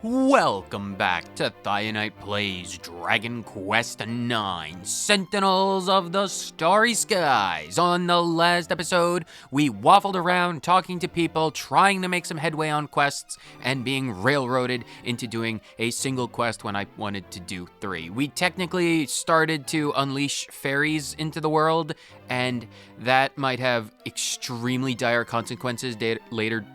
Welcome back to Thionite Plays Dragon Quest IX, Sentinels of the Starry Skies. On the last episode, we waffled around talking to people, trying to make some headway on quests, and being railroaded into doing a single quest when I wanted to do 3. We technically started to unleash fairies into the world, and that might have extremely dire consequences later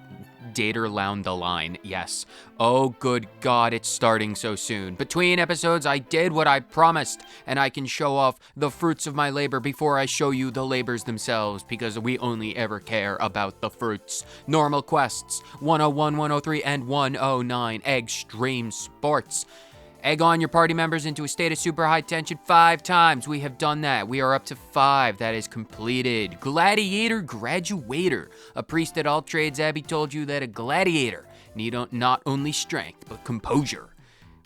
down the line. Yes. Oh, good God, it's starting so soon. Between episodes, I did what I promised, and I can show off the fruits of my labor before I show you the labors themselves, because we only ever care about the fruits. Normal quests, 101, 103, and 109. Extreme sports. Egg on your party members into a state of super high tension 5 times. We have done that. We are up to 5. That is completed. Gladiator Graduator. A priest at all trades, Abby told you that a gladiator need not only strength, but composure.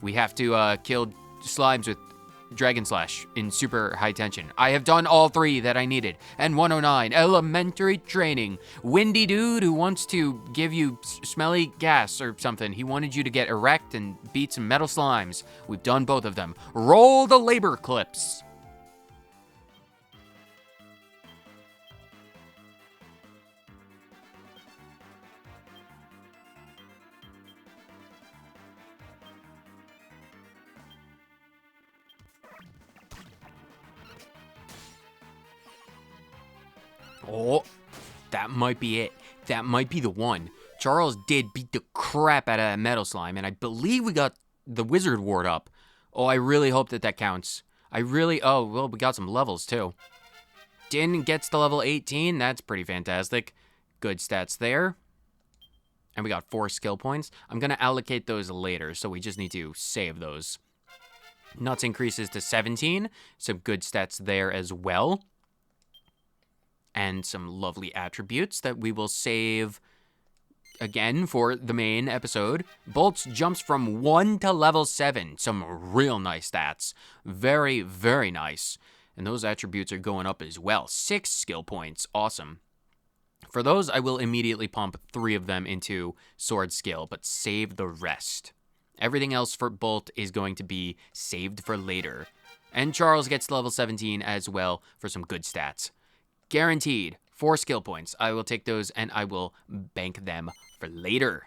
We have to kill slimes with Dragon Slash in super high tension. I have done all 3 that I needed. And 109, elementary training. Windy dude who wants to give you smelly gas or something. He wanted you to get erect and beat some metal slimes. We've done both of them. Roll the labor clips. Oh, that might be it. That might be the one. Charles did beat the crap out of that metal slime, and I believe we got the wizard ward up. Oh, I really hope that counts. Oh, well, we got some levels, too. Dynne gets to level 18. That's pretty fantastic. Good stats there. And we got 4 skill points. I'm going to allocate those later, so we just need to save those. Nuts increases to 17. Some good stats there as well. And some lovely attributes that we will save again for the main episode. Bolts jumps from 1 to level 7. Some real nice stats. Very, very nice. And those attributes are going up as well. 6 skill points. Awesome. For those, I will immediately pump 3 of them into sword skill, but save the rest. Everything else for Bolt is going to be saved for later. And Charles gets to level 17 as well for some good stats. Guaranteed 4 skill points. I will take those and I will bank them for later.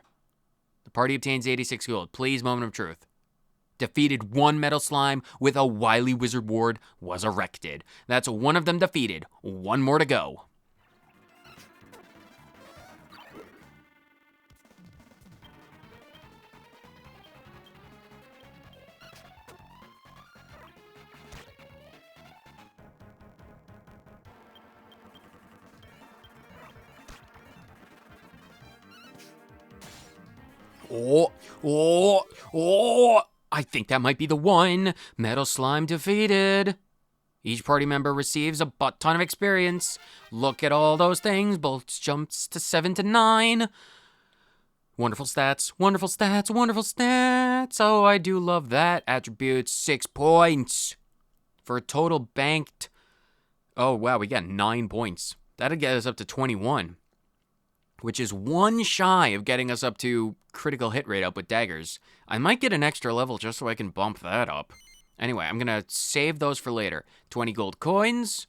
The party obtains 86 gold. Please, moment of truth. Defeated 1 metal slime with a wily wizard ward was erected. That's 1 of them defeated. 1 more to go. Oh, I think that might be the one. Metal slime defeated. Each party member receives a butt ton of experience. Look at all those things. Bolts jumps to 7 to 9. Wonderful stats, wonderful stats, wonderful stats. Oh, I do love that. Attributes, 6 points. For a total banked... Oh, wow, we got 9 points. That'll get us up to 21. Which is 1 shy of getting us up to critical hit rate up with daggers. I might get an extra level just so I can bump that up. Anyway, I'm going to save those for later. 20 gold coins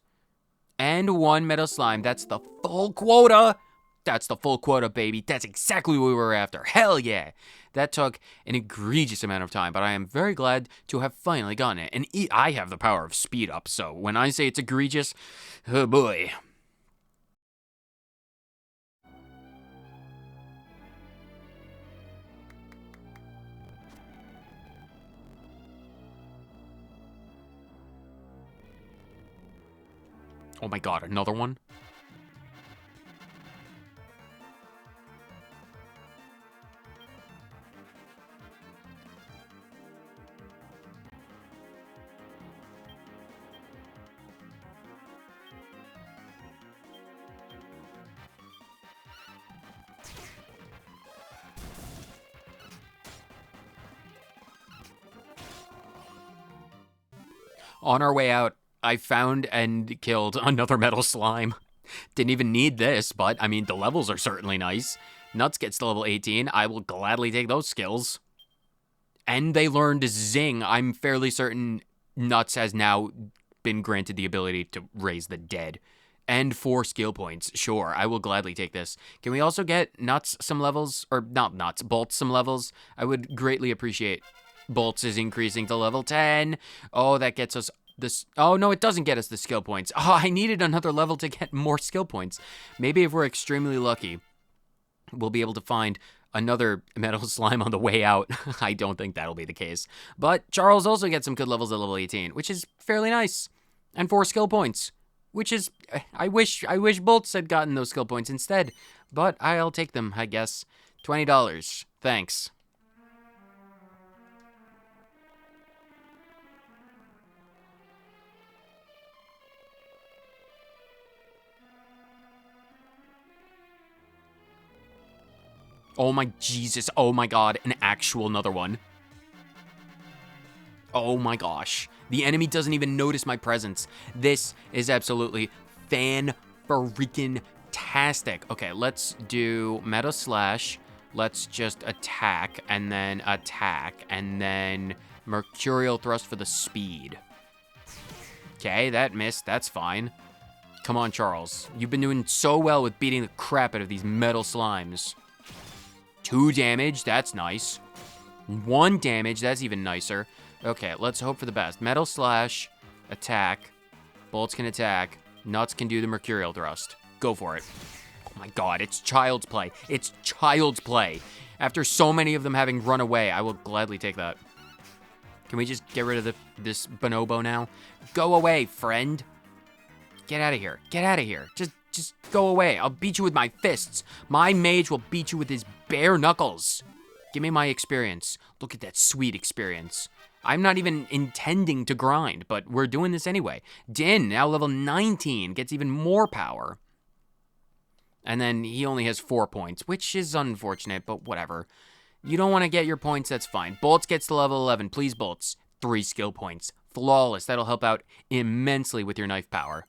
and 1 metal slime. That's the full quota. That's the full quota, baby. That's exactly what we were after. Hell yeah. That took an egregious amount of time, but I am very glad to have finally gotten it. And I have the power of speed up, so when I say it's egregious, oh boy. Oh my God, another one? On our way out, I found and killed another metal slime. Didn't even need this, but I mean, the levels are certainly nice. Nuts gets to level 18. I will gladly take those skills. And they learned Zing. I'm fairly certain Nuts has now been granted the ability to raise the dead. And 4 skill points. Sure, I will gladly take this. Can we also get Nuts some levels? Or not Nuts, Bolts some levels? I would greatly appreciate. Bolts is increasing to level 10. Oh, that gets us this. Oh, no, it doesn't get us the skill points. Oh, I needed another level to get more skill points. Maybe if we're extremely lucky, we'll be able to find another metal slime on the way out. I don't think that'll be the case. But Charles also gets some good levels at level 18, which is fairly nice. And 4 skill points, which is, I wish Bolts had gotten those skill points instead. But I'll take them, I guess. $20. Thanks. Oh my Jesus, oh my god, an actual another one. Oh my gosh. The enemy doesn't even notice my presence. This is absolutely fan-freaking-tastic. Okay, let's do Meta Slash. Let's just attack, and then Mercurial Thrust for the speed. Okay, that missed. That's fine. Come on, Charles. You've been doing so well with beating the crap out of these metal slimes. 2 damage, that's nice. 1 damage, that's even nicer. Okay, let's hope for the best. Metal Slash, attack. Bolts can attack. Nuts can do the Mercurial Thrust. Go for it. Oh my god, it's child's play. It's child's play. After so many of them having run away, I will gladly take that. Can we just get rid of this bonobo now? Go away, friend. Get out of here. Get out of here. Just go away. I'll beat you with my fists. My mage will beat you with his bare knuckles. Give me my experience. Look at that sweet experience. I'm not even intending to grind, but we're doing this anyway. Dynne, now level 19, gets even more power. And then he only has 4 points, which is unfortunate, but whatever. You don't want to get your points, that's fine. Bolts gets to level 11. Please, Bolts. 3 skill points. Flawless. That'll help out immensely with your knife power.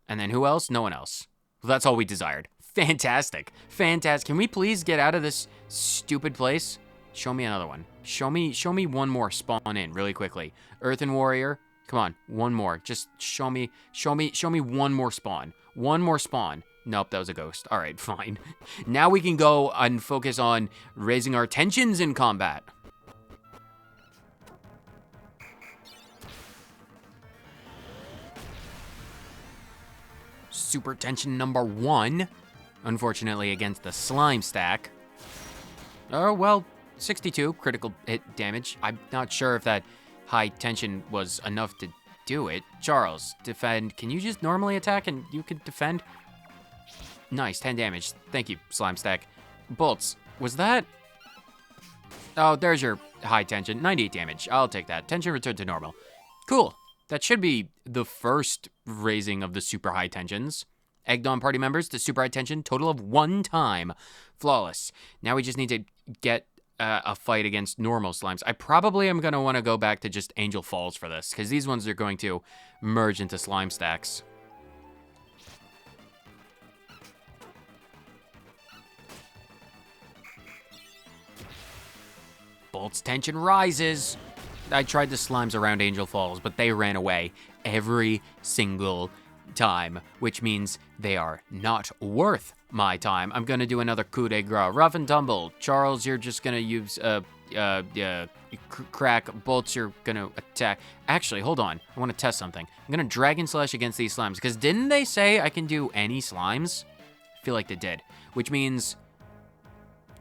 And then who else? No one else. Well, that's all we desired. Fantastic. Fantastic. Can we please get out of this stupid place? Show me another one. Show me one more spawn in really quickly. Earthen Warrior. Come on, one more. Just show me one more spawn. One more spawn. Nope, that was a ghost. All right, fine. Now we can go and focus on raising our tensions in combat. Super tension number 1. Unfortunately, against the slime stack. Oh, well, 62 critical hit damage. I'm not sure if that high tension was enough to do it. Charles, defend. Can you just normally attack and you can defend? Nice, 10 damage. Thank you, slime stack. Bolts, was that? Oh, there's your high tension. 98 damage. I'll take that. Tension returned to normal. Cool. That should be the first raising of the super high tensions. Egged on party members to super high tension, total of 1 time. Flawless. Now we just need to get a fight against normal slimes. I probably am going to want to go back to just Angel Falls for this, because these ones are going to merge into slime stacks. Bolt's tension rises. I tried the slimes around Angel Falls, but they ran away every single time, which means they are not worth my time. I'm gonna do another coup de grace. Rough and tumble. Charles, you're just gonna use crack. Bolts, you're gonna attack. Actually, hold on. I want to test something. I'm gonna Dragon Slash against these slimes, because didn't they say I can do any slimes? I feel like they did, which means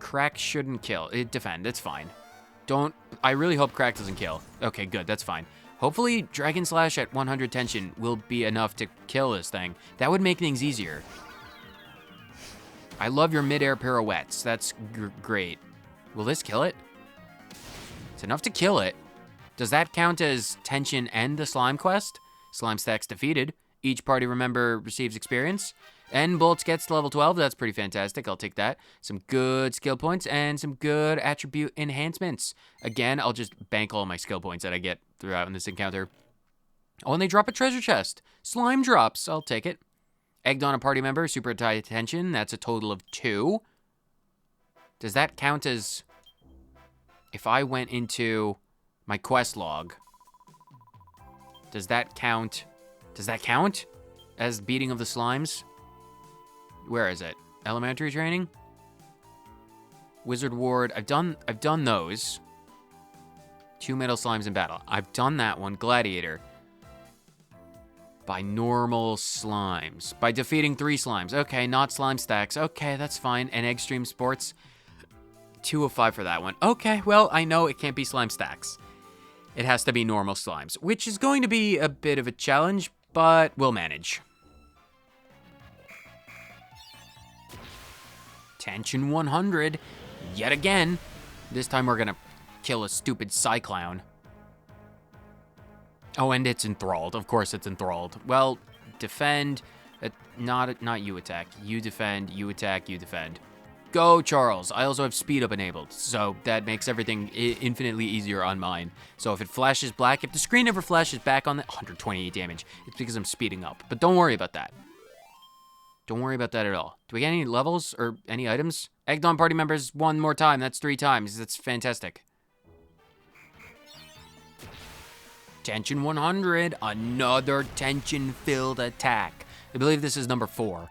crack shouldn't kill. Defend. It's fine. I really hope crack doesn't kill. Okay, good. That's fine. Hopefully, Dragon Slash at 100 tension will be enough to kill this thing. That would make things easier. I love your mid-air pirouettes. That's great. Will this kill it? It's enough to kill it. Does that count as tension and the slime quest? Slime stacks defeated. Each party member receives experience. And Bolts gets to level 12. That's pretty fantastic. I'll take that. Some good skill points and some good attribute enhancements. Again, I'll just bank all my skill points that I get throughout in this encounter. Oh, and they drop a treasure chest. Slime drops. I'll take it. Egged on a party member. Super high tension. That's a total of 2. Does that count as if I went into my quest log, does that count? Does that count as beating of the slimes? Where is it? Elementary training? Wizard Ward. I've done those. 2 metal slimes in battle. I've done that one. Gladiator. By normal slimes. By defeating 3 slimes. Okay, not slime stacks. Okay, that's fine. And Extreme Sports. 2 of 5 for that one. Okay, well, I know it can't be slime stacks. It has to be normal slimes, which is going to be a bit of a challenge, but we'll manage. Tension 100. Yet again. This time we're gonna kill a stupid Cyclown. Oh, and it's enthralled. Of course it's enthralled. Well, defend. Not you attack. You defend, you attack, you defend. Go, Charles. I also have speed up enabled, so that makes everything infinitely easier on mine. So if it flashes black, if the screen ever flashes back on the 128 damage, it's because I'm speeding up. But don't worry about that. Don't worry about that at all. Do we get any levels or any items? Egged on party members one more time. That's 3 times. That's fantastic. Tension 100. Another tension-filled attack. I believe this is number 4.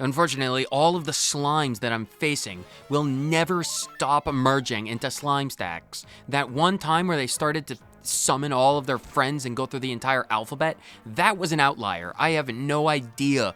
Unfortunately, all of the slimes that I'm facing will never stop emerging into slime stacks. That one time where they started to summon all of their friends and go through the entire alphabet, that was an outlier. I have no idea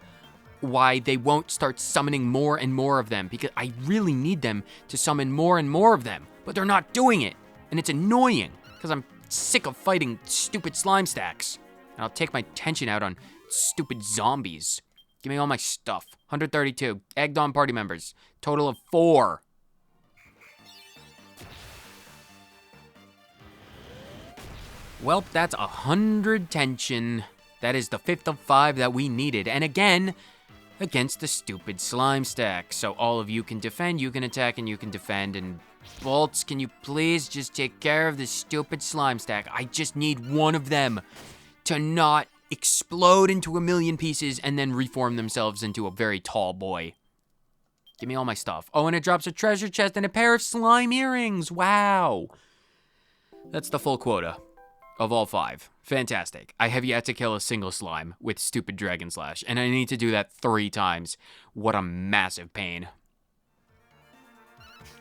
why they won't start summoning more and more of them, because I really need them to summon more and more of them, but they're not doing it. And it's annoying, because I'm sick of fighting stupid slime stacks. And I'll take my tension out on stupid zombies. Give me all my stuff. 132. Egged on party members. Total of 4. Well, that's 100 tension. That is the 5th of 5 that we needed. And again, against the stupid slime stack. So all of you can defend, you can attack, and you can defend. And Bolts, can you please just take care of this stupid slime stack? I just need one of them to not explode into a million pieces and then reform themselves into a very tall boy. Give me all my stuff. Oh, and it drops a treasure chest and a pair of slime earrings. Wow. That's the full quota of all 5. Fantastic. I have yet to kill a single slime with stupid Dragon Slash, and I need to do that 3 times. What a massive pain.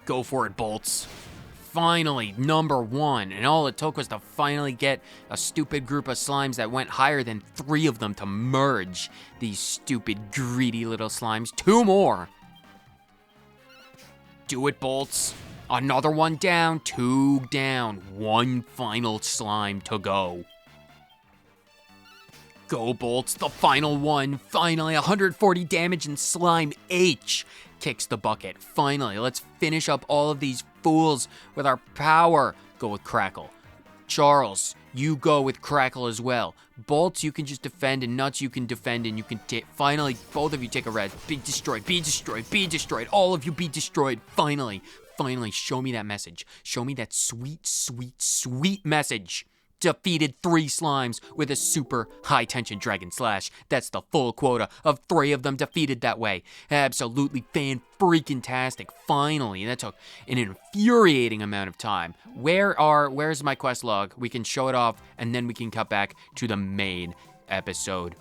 Go for it, Bolts. Finally, number 1, and all it took was to finally get a stupid group of slimes that went higher than 3 of them to merge. These stupid, greedy little slimes. 2 more. Do it, Bolts. Another one down, 2 down. 1 final slime to go. Go, Bolts, the final one. Finally, 140 damage and Slime H kicks the bucket. Finally, let's finish up all of these fools with our power. Go with Crackle. Charles, you go with Crackle as well. Bolts, you can just defend, and Nuts, you can defend, and you can finally, both of you take a red. Be destroyed, be destroyed, be destroyed. All of you be destroyed. Finally, show me that message. Show me that sweet, sweet, sweet message. Defeated 3 slimes with a super high tension Dragon Slash. That's the full quota of 3 of them defeated that way. Absolutely fan-freaking-tastic. Finally, that took an infuriating amount of time. Where's my quest log? We can show it off, and then we can cut back to the main episode.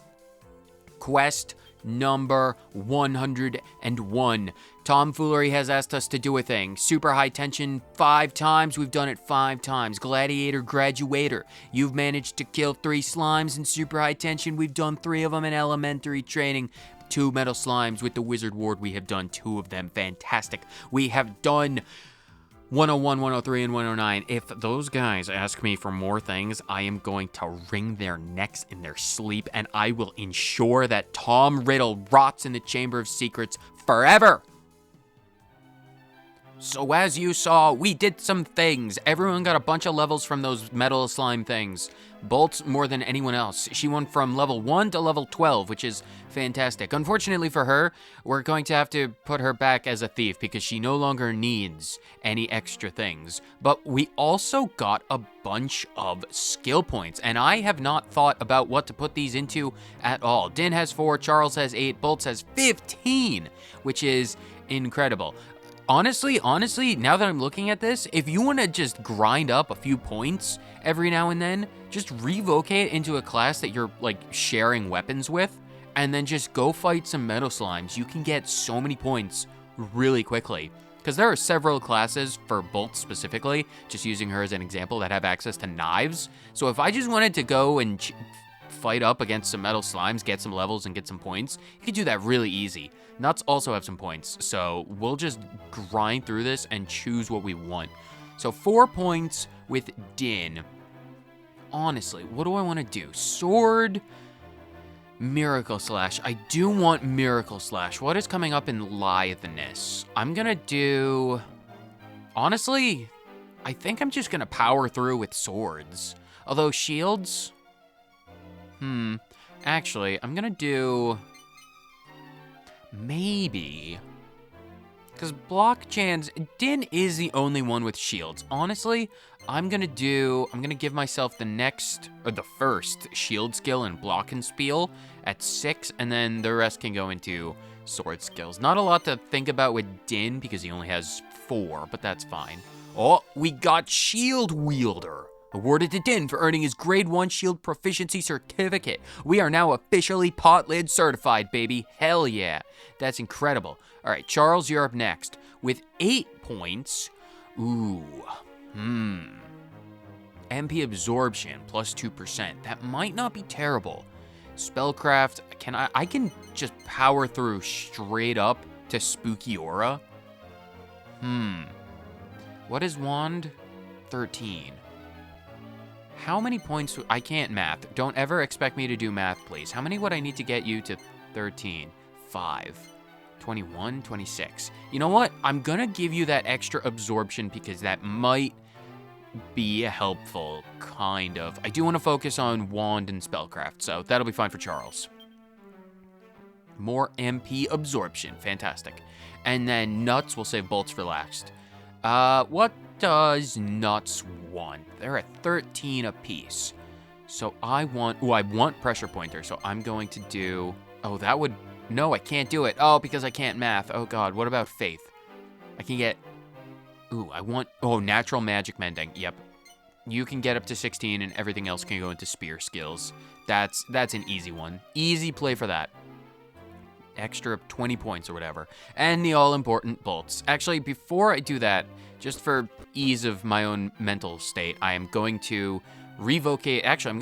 Quest number 101. Tomfoolery has asked us to do a thing. Super high tension 5 times. We've done it 5 times. Gladiator Graduator. You've managed to kill 3 slimes in super high tension. We've done 3 of them in elementary training. 2 metal slimes with the Wizard Ward. We have done 2 of them. Fantastic. We have done 101, 103, and 109. If those guys ask me for more things, I am going to wring their necks in their sleep, and I will ensure that Tom Riddle rots in the Chamber of Secrets forever. So as you saw, we did some things. Everyone got a bunch of levels from those metal slime things. Bolts more than anyone else. She went from level 1 to level 12, which is fantastic. Unfortunately for her, we're going to have to put her back as a thief because she no longer needs any extra things. But we also got a bunch of skill points, and I have not thought about what to put these into at all. Dynne has 4, Charles has 8, Bolts has 15, which is incredible. Honestly, now that I'm looking at this, if you want to just grind up a few points every now and then, just revocate into a class that you're, like, sharing weapons with, and then just go fight some metal slimes. You can get so many points really quickly. Because there are several classes, for Bolt specifically, just using her as an example, that have access to knives. So if I just wanted to go and fight up against some metal slimes, get some levels, and get some points, you could do that really easy. Nuts also have some points, so we'll just grind through this and choose what we want. So 4 points with Dynne. Honestly, what do I want to do? Sword, Miracle Slash. I do want Miracle Slash. What is coming up in Litheness? I'm gonna do... Honestly, I think I'm just gonna power through with swords. Although shields... Actually, I'm gonna do... Maybe... Because Block Chan's... Dynne is the only one with shields. Honestly, I'm gonna give myself the first shield skill and block and spiel at 6, and then the rest can go into sword skills. Not a lot to think about with Dynne because he only has 4, but that's fine. Oh, we got Shield Wielder. Awarded to Dynne for earning his Grade 1 Shield Proficiency Certificate. We are now officially pot lid certified, baby. Hell yeah. That's incredible. All right, Charles, you're up next. With 8 points, MP Absorption, plus 2%. That might not be terrible. Spellcraft, I can just power through straight up to Spooky Aura. What is Wand? 13. How many points? I can't math. Don't ever expect me to do math, please. How many would I need to get you to 13? 5. 21, 26. You know what? I'm gonna give you that extra absorption because that might be helpful, kind of. I do want to focus on Wand and Spellcraft, so that'll be fine for Charles. More MP absorption. Fantastic. And then Nuts, we'll save Bolts for last. What does Nuts want? They're at 13 apiece. So I want Pressure Pointer, so I'm going to do... Oh, that would... No, I can't do it. Oh, because I can't math. Oh, God. What about Faith? I can get... I want... Oh, Natural Magic Mending. Yep. You can get up to 16, and everything else can go into Spear skills. That's an easy one. Easy play for that. Extra 20 points or whatever. And the all-important Bolts. Actually, before I do that, just for ease of my own mental state, I am going to revocate... Actually, I'm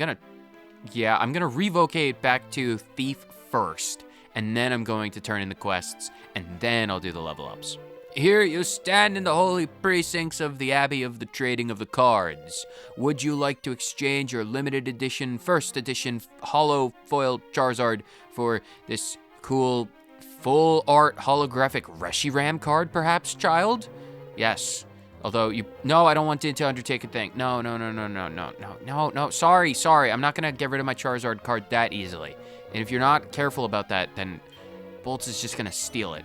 going to revocate back to Thief first. And then I'm going to turn in the quests, and then I'll do the level ups. Here you stand in the holy precincts of the Abbey of the Trading of the Cards. Would you like to exchange your limited edition, first edition, hollow foil Charizard for this cool, full art holographic Reshiram card, perhaps, child? Yes. Although no, I don't want to undertake a thing. No. Sorry. I'm not gonna get rid of my Charizard card that easily. And if you're not careful about that, then Bolts is just gonna steal it.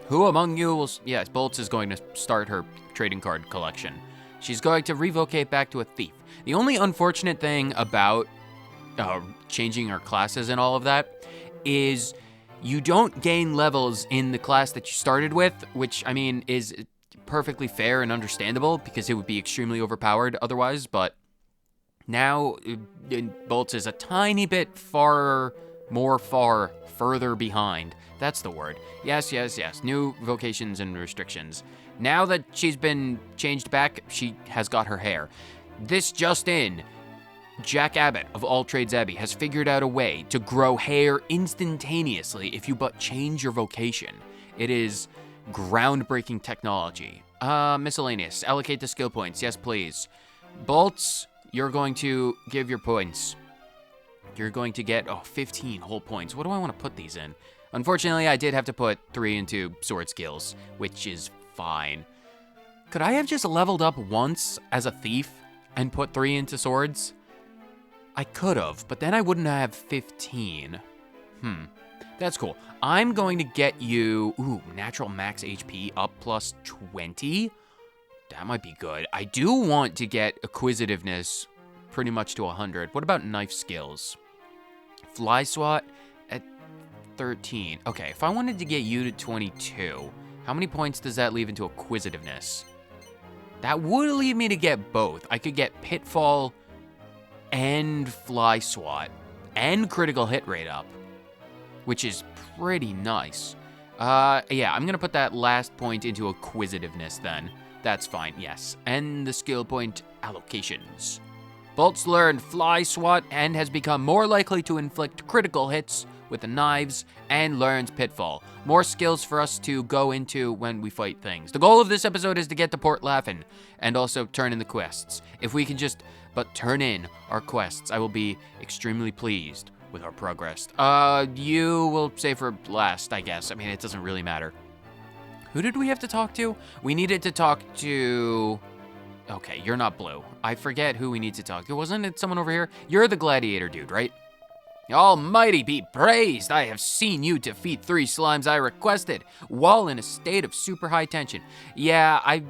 Who among you will... Yes, Bolts is going to start her trading card collection. She's going to revocate back to a Thief. The only unfortunate thing about changing her classes and all of that is you don't gain levels in the class that you started with, which, I mean, is perfectly fair and understandable because it would be extremely overpowered otherwise, but now Bolts is a tiny bit further behind. That's the word. Yes. New vocations and restrictions. Now that she's been changed back, she has got her hair. This just in. Jack Abbott of All Trades Abbey has figured out a way to grow hair instantaneously if you but change your vocation. It is groundbreaking technology. Miscellaneous. Allocate the skill points. Yes, please. Bolts, you're going to give your points. You're going to get, 15 whole points. What do I want to put these in? Unfortunately, I did have to put 3 into sword skills, which is fine. Could I have just leveled up once as a thief and put 3 into swords? I could have, but then I wouldn't have 15. That's cool. I'm going to get you, natural max HP up plus 20. That might be good. I do want to get acquisitiveness pretty much to 100. What about knife skills? Fly swat at 13. Okay, if I wanted to get you to 22, How many points does that leave into acquisitiveness? That would lead me to get both. I could get pitfall and fly swat and critical hit rate up, which is pretty nice. Yeah, I'm gonna put that last point into acquisitiveness then. That's fine, yes. And the skill point allocations. Bolt's learned fly swat and has become more likely to inflict critical hits with the knives and learns pitfall. More skills for us to go into when we fight things. The goal of this episode is to get to Port Laughin and also turn in the quests. If we can just turn in our quests, I will be extremely pleased with our progress. You will say for last, I guess. I mean, it doesn't really matter. Who did we have to talk to? We needed to talk to... Okay, you're not blue. I forget who we need to talk to. Wasn't it someone over here? You're the gladiator dude, right? Almighty be praised! I have seen you defeat 3 slimes I requested, while in a state of super high tension. Yeah, I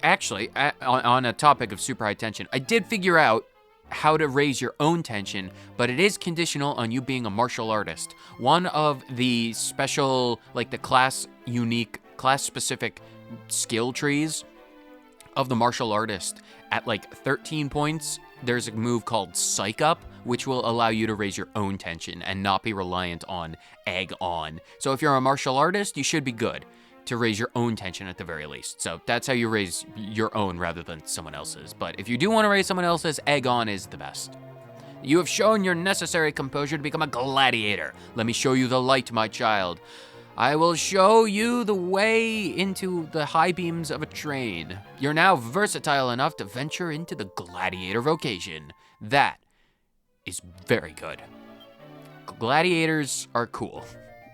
actually, on a topic of super high tension, I did figure out how to raise your own tension, but it is conditional on you being a martial artist. One of the special, like the class-unique, class-specific skill trees of the martial artist, at like 13 points, there's a move called Psych Up, which will allow you to raise your own tension and not be reliant on Egg On. So if you're a martial artist, you should be good to raise your own tension at the very least. So that's how you raise your own rather than someone else's. But if you do want to raise someone else's, Egg On is the best. You have shown your necessary composure to become a gladiator. Let me show you the light, my child. I will show you the way into the high beams of a train. You're now versatile enough to venture into the gladiator vocation. That is very good. Gladiators are cool.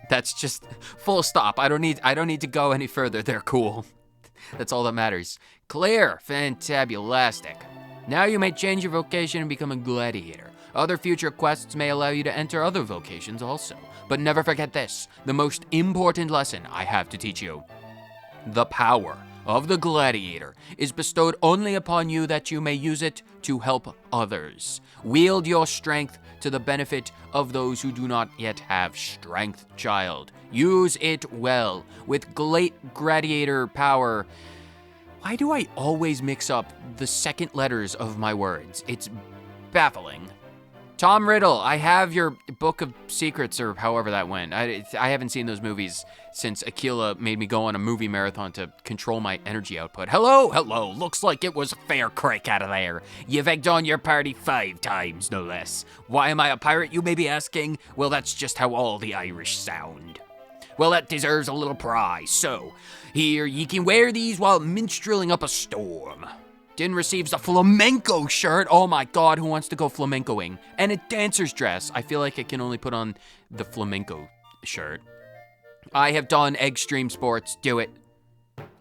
That's just full stop. I don't need to go any further. They're cool. That's all that matters. Clear. Fantabulastic. Now you may change your vocation and become a gladiator. Other future quests may allow you to enter other vocations also. But never forget this, the most important lesson I have to teach you. The power of the gladiator is bestowed only upon you that you may use it to help others. Wield your strength to the benefit of those who do not yet have strength, child. Use it well. With great gladiator power. Why do I always mix up the second letters of my words? It's baffling. Tom Riddle, I have your Book of Secrets, or however that went. I haven't seen those movies since Aquila made me go on a movie marathon to control my energy output. Hello, looks like it was a fair crack out of there. You've egged on your party 5 times, no less. Why am I a pirate, you may be asking? Well, that's just how all the Irish sound. Well, that deserves a little prize, so here ye can wear these while minstrelling up a storm. Dynne receives a flamenco shirt. Oh my god, who wants to go flamencoing? And a dancer's dress. I feel like I can only put on the flamenco shirt. I have done extreme sports. Do it.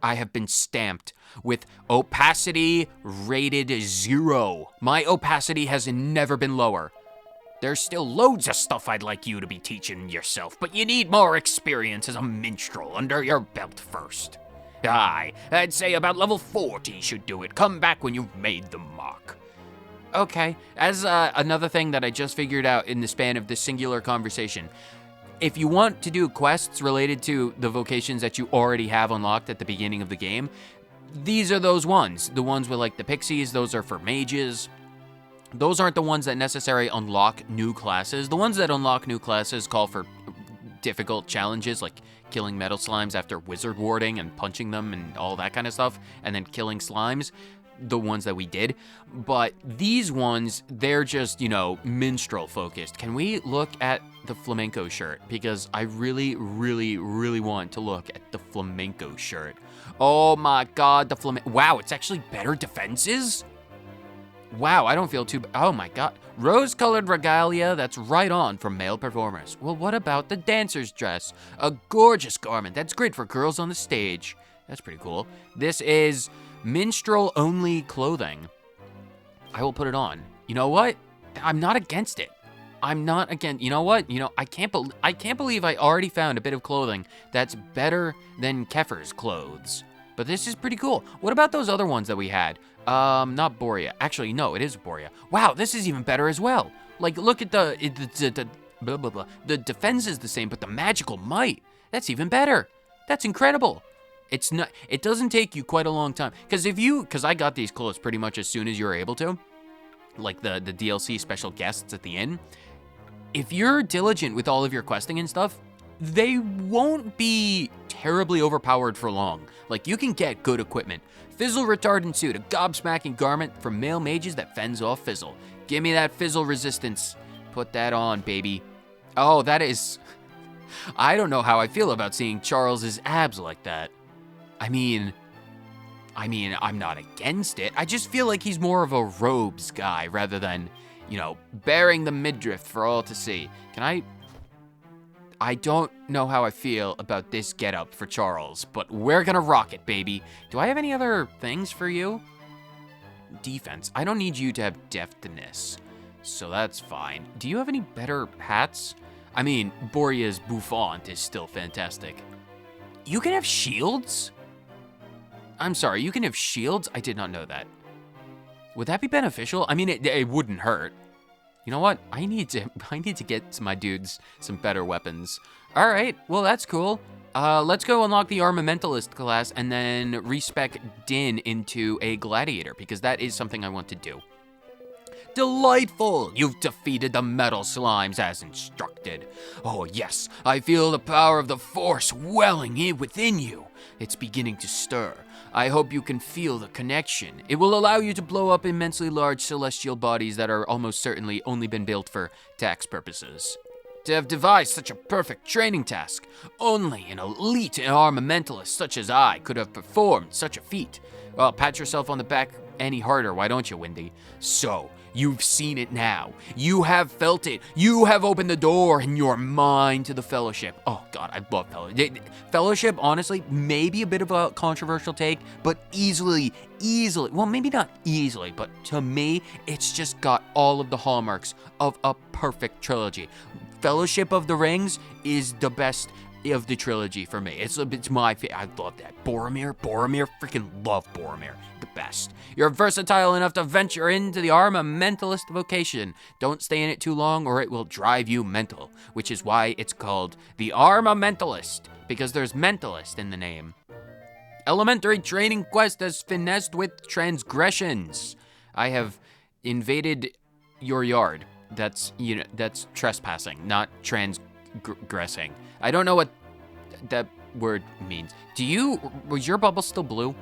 I have been stamped with opacity rated 0. My opacity has never been lower. There's still loads of stuff I'd like you to be teaching yourself, but you need more experience as a minstrel under your belt first. Aye, I'd say about level 40 should do it. Come back when you've made the mark. Okay, as another thing that I just figured out in the span of this singular conversation, if you want to do quests related to the vocations that you already have unlocked at the beginning of the game, these are those ones. The ones with like the pixies, those are for mages. Those aren't the ones that necessarily unlock new classes. The ones that unlock new classes call for difficult challenges like killing metal slimes after wizard warding and punching them and all that kind of stuff, and then killing slimes, the ones that we did. But these ones, they're just, minstrel focused. Can we look at the flamenco shirt? Because I really, really, really want to look at the flamenco shirt. Oh my god, the flamenco. Wow, it's actually better defenses? Wow, I don't feel too oh my god. Rose-colored regalia, that's right on for male performers. Well, what about the dancer's dress? A gorgeous garment that's great for girls on the stage. That's pretty cool. This is minstrel-only clothing. I will put it on. You know what? I'm not against it. I'm not against. You know what? I can't believe I already found a bit of clothing that's better than Kefir's clothes. But this is pretty cool. What about those other ones that we had? Not Borea. Actually, no, it is Borea. Wow, this is even better as well. Like, look at the blah, blah, blah. The defense is the same, but the magical might, that's even better. That's incredible. It's not. It doesn't take you quite a long time. Because I got these clothes pretty much as soon as you were able to. Like the DLC special guests at the end. If you're diligent with all of your questing and stuff, they won't be terribly overpowered for long. Like, you can get good equipment. Fizzle retardant suit, a gobsmacking garment for male mages that fends off fizzle. Give me that fizzle resistance. Put that on, baby. Oh, that is... I don't know how I feel about seeing Charles's abs like that. I mean, I'm not against it. I just feel like he's more of a robes guy rather than, you know, bearing the midriff for all to see. I don't know how I feel about this getup for Charles, but we're gonna rock it, baby. Do I have any other things for you? Defense. I don't need you to have deftness, so that's fine. Do you have any better hats? I mean, Borea's bouffant is still fantastic. You can have shields? I'm sorry, you can have shields? I did not know that. Would that be beneficial? I mean, it wouldn't hurt. You know what? I need to get to my dudes some better weapons. All right, well, that's cool. Let's go unlock the Armamentalist class and then respec Dynne into a Gladiator, because that is something I want to do. Delightful! You've defeated the metal slimes as instructed. Oh yes, I feel the power of the Force welling in within you. It's beginning to stir. I hope you can feel the connection. It will allow you to blow up immensely large celestial bodies that are almost certainly only been built for tax purposes. To have devised such a perfect training task, only an elite armamentalist such as I could have performed such a feat. Well, pat yourself on the back any harder, why don't you, Windy? So, you've seen it now. You have felt it. You have opened the door in your mind to the Fellowship. Oh, God, I love Fellowship. Fellowship, honestly, maybe a bit of a controversial take, but easily, well, maybe not easily, but to me, it's just got all of the hallmarks of a perfect trilogy. Fellowship of the Rings is the best of the trilogy for me. It's my favorite. I love that. Boromir, freaking love Boromir. The best. You're versatile enough to venture into the Armamentalist vocation. Don't stay in it too long or it will drive you mental, which is why it's called the Armamentalist, because there's mentalist in the name. Elementary training quest has finessed with transgressions. I have invaded your yard. That's trespassing, not transgressing. I don't know what that word means. Was your bubble still blue?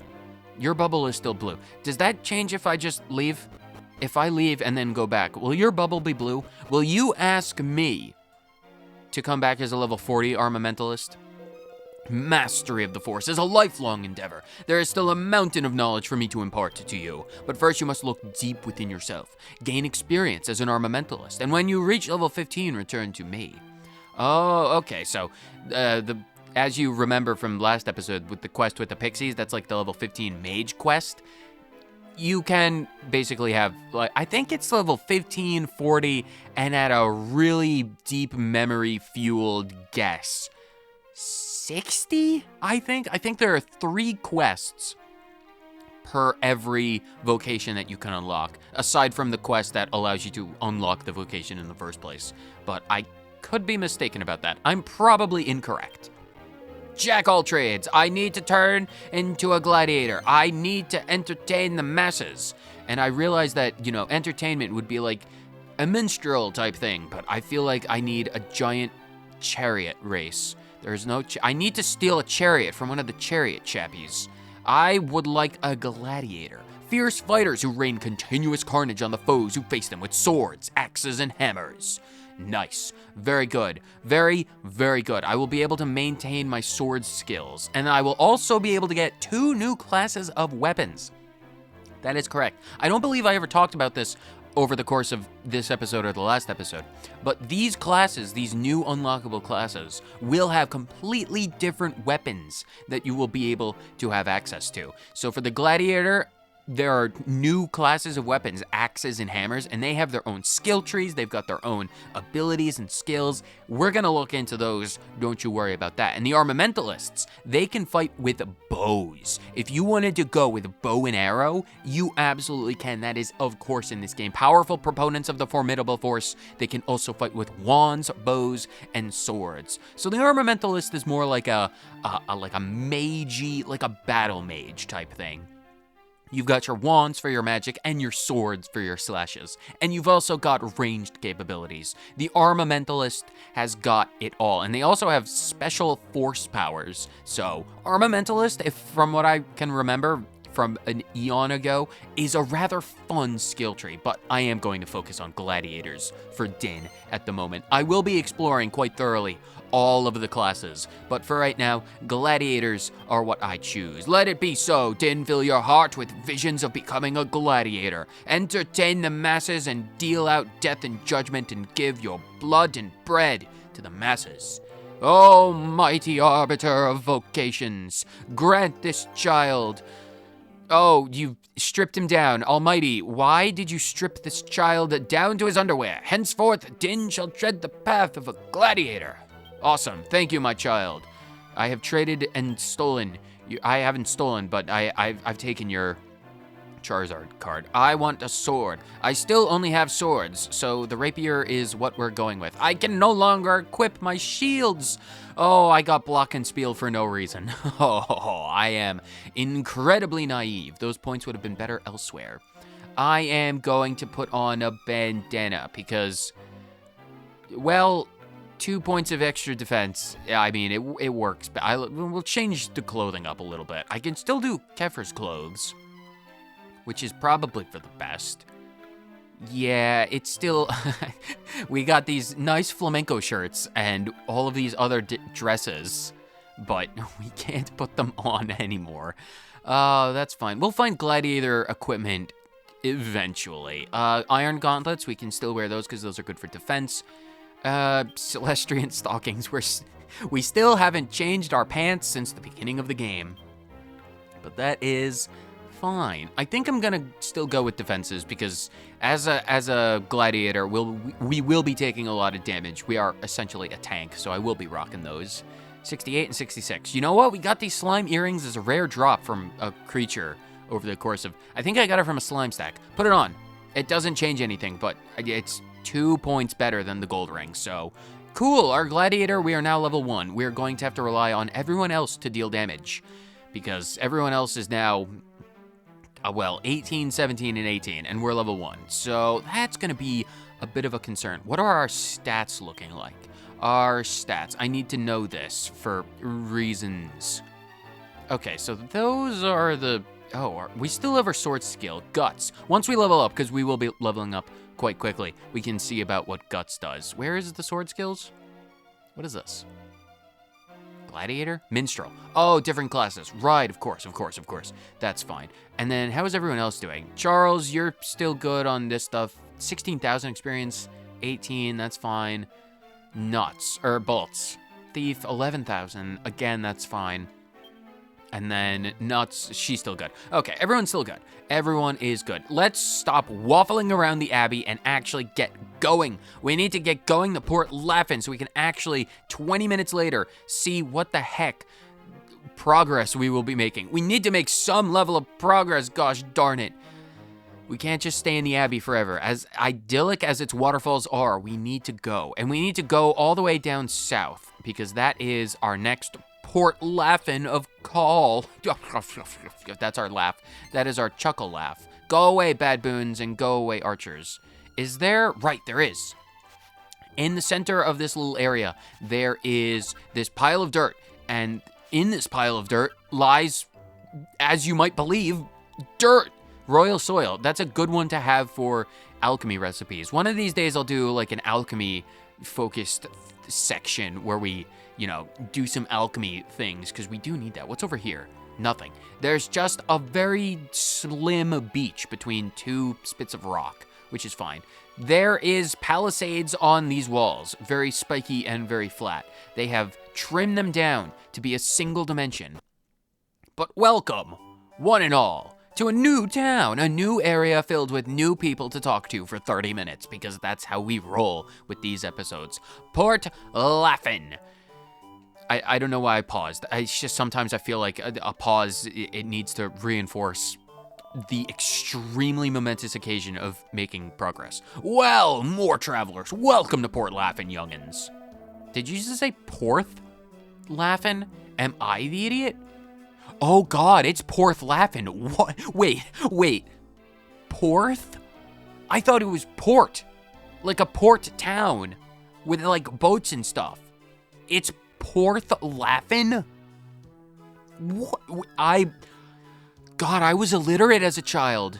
Your bubble is still blue. Does that change if I just leave? If I leave and then go back, will your bubble be blue? Will you ask me to come back as a level 40 armamentalist? Mastery of the Force is a lifelong endeavor. There is still a mountain of knowledge for me to impart to you. But first you must look deep within yourself. Gain experience as an armamentalist. And when you reach level 15, return to me. Oh, okay, so as you remember from last episode with the quest with the pixies, that's like the level 15 mage quest. You can basically have, like, I think it's level 15, 40, and at a really deep memory-fueled guess, 60, I think? I think there are 3 quests per every vocation that you can unlock, aside from the quest that allows you to unlock the vocation in the first place. But I could be mistaken about that. I'm probably incorrect. Jack all trades. I need to turn into a gladiator. I need to entertain the masses. And I realize that, entertainment would be like a minstrel type thing, but I feel like I need a giant chariot race. There's no I need to steal a chariot from one of the chariot chappies. I would like a gladiator. Fierce fighters who rain continuous carnage on the foes who face them with swords, axes, and hammers. Nice. Very good. Very, very good. I will be able to maintain my sword skills, and I will also be able to get 2 new classes of weapons. That is correct. I don't believe I ever talked about this over the course of this episode or the last episode, but these classes, these new unlockable classes, will have completely different weapons that you will be able to have access to. So for the gladiator, there are new classes of weapons, axes and hammers, and they have their own skill trees. They've got their own abilities and skills. We're gonna look into those, don't you worry about that. And the armamentalists, they can fight with bows. If you wanted to go with bow and arrow, you absolutely can. That is, of course, in this game. Powerful proponents of the formidable force, they can also fight with wands, bows, and swords. So the armamentalist is more like a magey, like a battle mage type thing. You've got your wands for your magic and your swords for your slashes. And you've also got ranged capabilities. The armamentalist has got it all. And they also have special force powers. So, armamentalist, if from what I can remember from an eon ago, is a rather fun skill tree. But I am going to focus on gladiators for Dynne at the moment. I will be exploring quite thoroughly all of the classes, but for right now, gladiators are what I choose. Let it be so. Dynne, fill your heart with visions of becoming a gladiator. Entertain the masses and deal out death and judgment and give your blood and bread to the masses. O mighty arbiter of vocations, grant this child... Oh, you stripped him down. Almighty, why did you strip this child down to his underwear? Henceforth, Dynne shall tread the path of a gladiator. Awesome. Thank you, my child. I have traded and stolen. I haven't stolen, but I've taken your Charizard card. I want a sword. I still only have swords, so the rapier is what we're going with. I can no longer equip my shields. Oh, I got block and spiel for no reason. Oh, I am incredibly naive. Those points would have been better elsewhere. I am going to put on a bandana because, well... 2 points of extra defense. I mean, it works, but we'll change the clothing up a little bit. I can still do Kefir's clothes, which is probably for the best. Yeah, it's still... we got these nice flamenco shirts and all of these other dresses, but we can't put them on anymore. That's fine. We'll find gladiator equipment eventually. Iron gauntlets, we can still wear those because those are good for defense. Celestrian stockings. We still haven't changed our pants since the beginning of the game. But that is fine. I think I'm gonna still go with defenses because as a gladiator, we will be taking a lot of damage. We are essentially a tank, so I will be rocking those. 68 and 66. You know what? We got these slime earrings as a rare drop from a creature over the course of... I think I got it from a slime stack. Put it on. It doesn't change anything, but it's 2 points better than the gold ring, so cool. Our gladiator, we are now level 1. We're going to have to rely on everyone else to deal damage because everyone else is now, well, 18, 17, and 18, and we're level 1. So that's going to be a bit of a concern. What are our stats looking like? Our stats. I need to know this for reasons. Okay, so those are the... Oh, we still have our sword skill, Guts. Once we level up, because we will be leveling up quite quickly, we can see about what Guts does. Where is the sword skills? What is this? Gladiator? Minstrel. Oh, different classes. Right, of course. That's fine. And then, how is everyone else doing? Charles, you're still good on this stuff. 16,000 experience, 18, that's fine. Nuts, or bolts. Thief, 11,000, again, that's fine. And then Nuts, she's still good. Okay, everyone's still good. Everyone is good. Let's stop waffling around the Abbey and actually get going. We need to get going to Port Laffin so we can actually, 20 minutes later, see what the heck progress we will be making. We need to make some level of progress, gosh darn it. We can't just stay in the Abbey forever. As idyllic as its waterfalls are, we need to go. And we need to go all the way down south because that is our next Port Laffin of Call. That's our laugh. That is our chuckle laugh. Go away, baboons, and go away, archers. Is there? Right, there is. In the center of this little area, there is this pile of dirt. And in this pile of dirt lies, as you might believe, dirt. Royal soil. That's a good one to have for alchemy recipes. One of these days I'll do like an alchemy focused section where we, do some alchemy things because we do need that. What's over here? Nothing. There's just a very slim beach between two spits of rock, which is fine. There is palisades on these walls, very spiky and very flat. They have trimmed them down to be a single dimension. But welcome, one and all, to a new town, a new area filled with new people to talk to for 30 minutes, because that's how we roll with these episodes. Port Laughin. I don't know why I paused. It's just sometimes I feel like a pause, it needs to reinforce the extremely momentous occasion of making progress. Well, more travelers, welcome to Port Laughin, youngins. Did you just say Porth Laughin? Am I the idiot? Oh God, it's Porth Laughin. What? Wait. Porth? I thought it was port. Like a port town with like boats and stuff. It's Porth Laughin? What? God, I was illiterate as a child.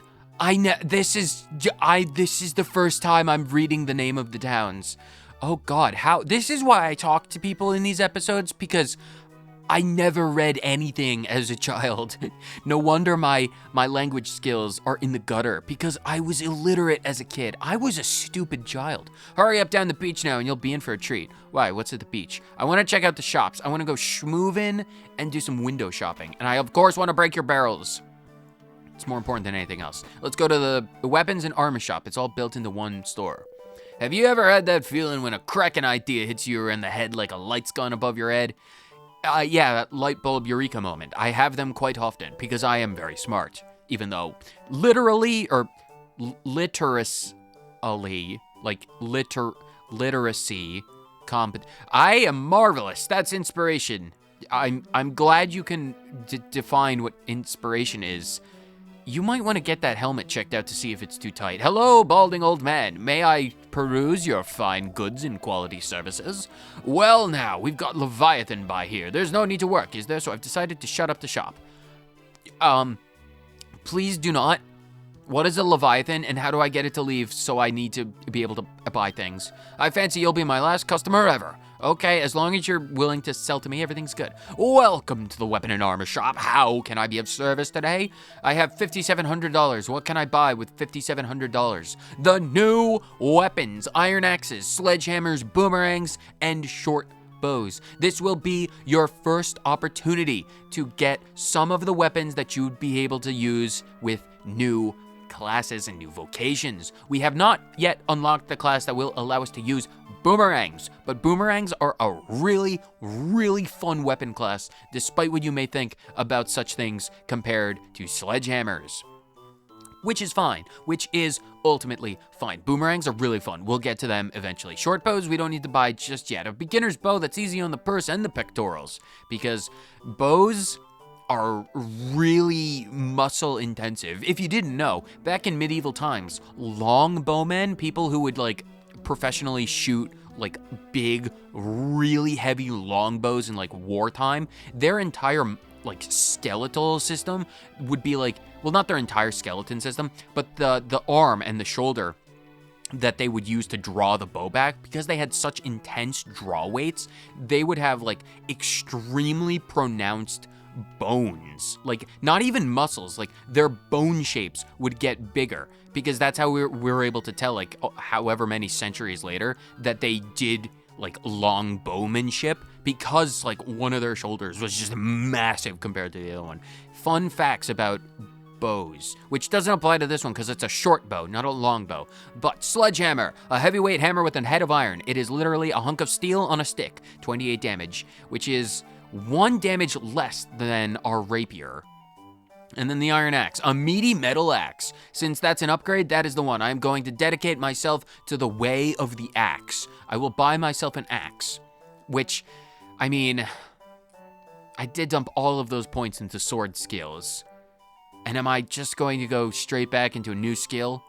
This is the first time I'm reading the name of the towns. Oh God, this is why I talk to people in these episodes, because I never read anything as a child. No wonder my language skills are in the gutter, because I was illiterate as a kid. I was a stupid child. Hurry up down the beach now and you'll be in for a treat. Why, what's at the beach? I wanna check out the shops. I wanna go schmoovin' and do some window shopping. And I of course wanna break your barrels. It's more important than anything else. Let's go to the weapons and armor shop. It's all built into one store. Have you ever had that feeling when a cracking idea hits you in the head like a light's gun above your head? Yeah, that light bulb eureka moment. I have them quite often because I am very smart. Even though literacy, I am marvelous. That's inspiration. I'm glad you can define what inspiration is. You might want to get that helmet checked out to see if it's too tight. Hello, balding old man. May I peruse your fine goods and quality services? Well now, we've got Leviathan by here. There's no need to work, is there? So I've decided to shut up the shop. Please do not. What is a Leviathan and how do I get it to leave so I need to be able to buy things? I fancy you'll be my last customer ever. Okay, as long as you're willing to sell to me, everything's good. Welcome to the weapon and armor shop. How can I be of service today? I have $5,700. What can I buy with $5,700? The new weapons, iron axes, sledgehammers, boomerangs, and short bows. This will be your first opportunity to get some of the weapons that you'd be able to use with new classes and new vocations. We have not yet unlocked the class that will allow us to use boomerangs, but boomerangs are a really, really fun weapon class, despite what you may think about such things compared to sledgehammers. Which is fine, which is ultimately fine. Boomerangs are really fun. We'll get to them eventually. Short bows we don't need to buy just yet. A beginner's bow that's easy on the purse and the pectorals, because bows are really muscle intensive. If you didn't know, back in medieval times, longbowmen, people who would like professionally shoot like big, really heavy longbows in like wartime, their entire like skeletal system would be like, well, not their entire skeleton system, but the arm and the shoulder that they would use to draw the bow back, because they had such intense draw weights, they would have like extremely pronounced bones, like not even muscles, like their bone shapes would get bigger, because that's how we're able to tell, like however many centuries later, that they did like long bowmanship, because like one of their shoulders was just massive compared to the other one. Fun facts about bows, which doesn't apply to this one because it's a short bow, not a long bow. But sledgehammer, a heavyweight hammer with a head of iron. It is literally a hunk of steel on a stick, 28 damage, which is 1 damage less than our rapier. And then the iron axe, a meaty metal axe. Since that's an upgrade, that is the one. I am going to dedicate myself to the way of the axe. I will buy myself an axe, which, I mean, I did dump all of those points into sword skills. And am I just going to go straight back into a new skill?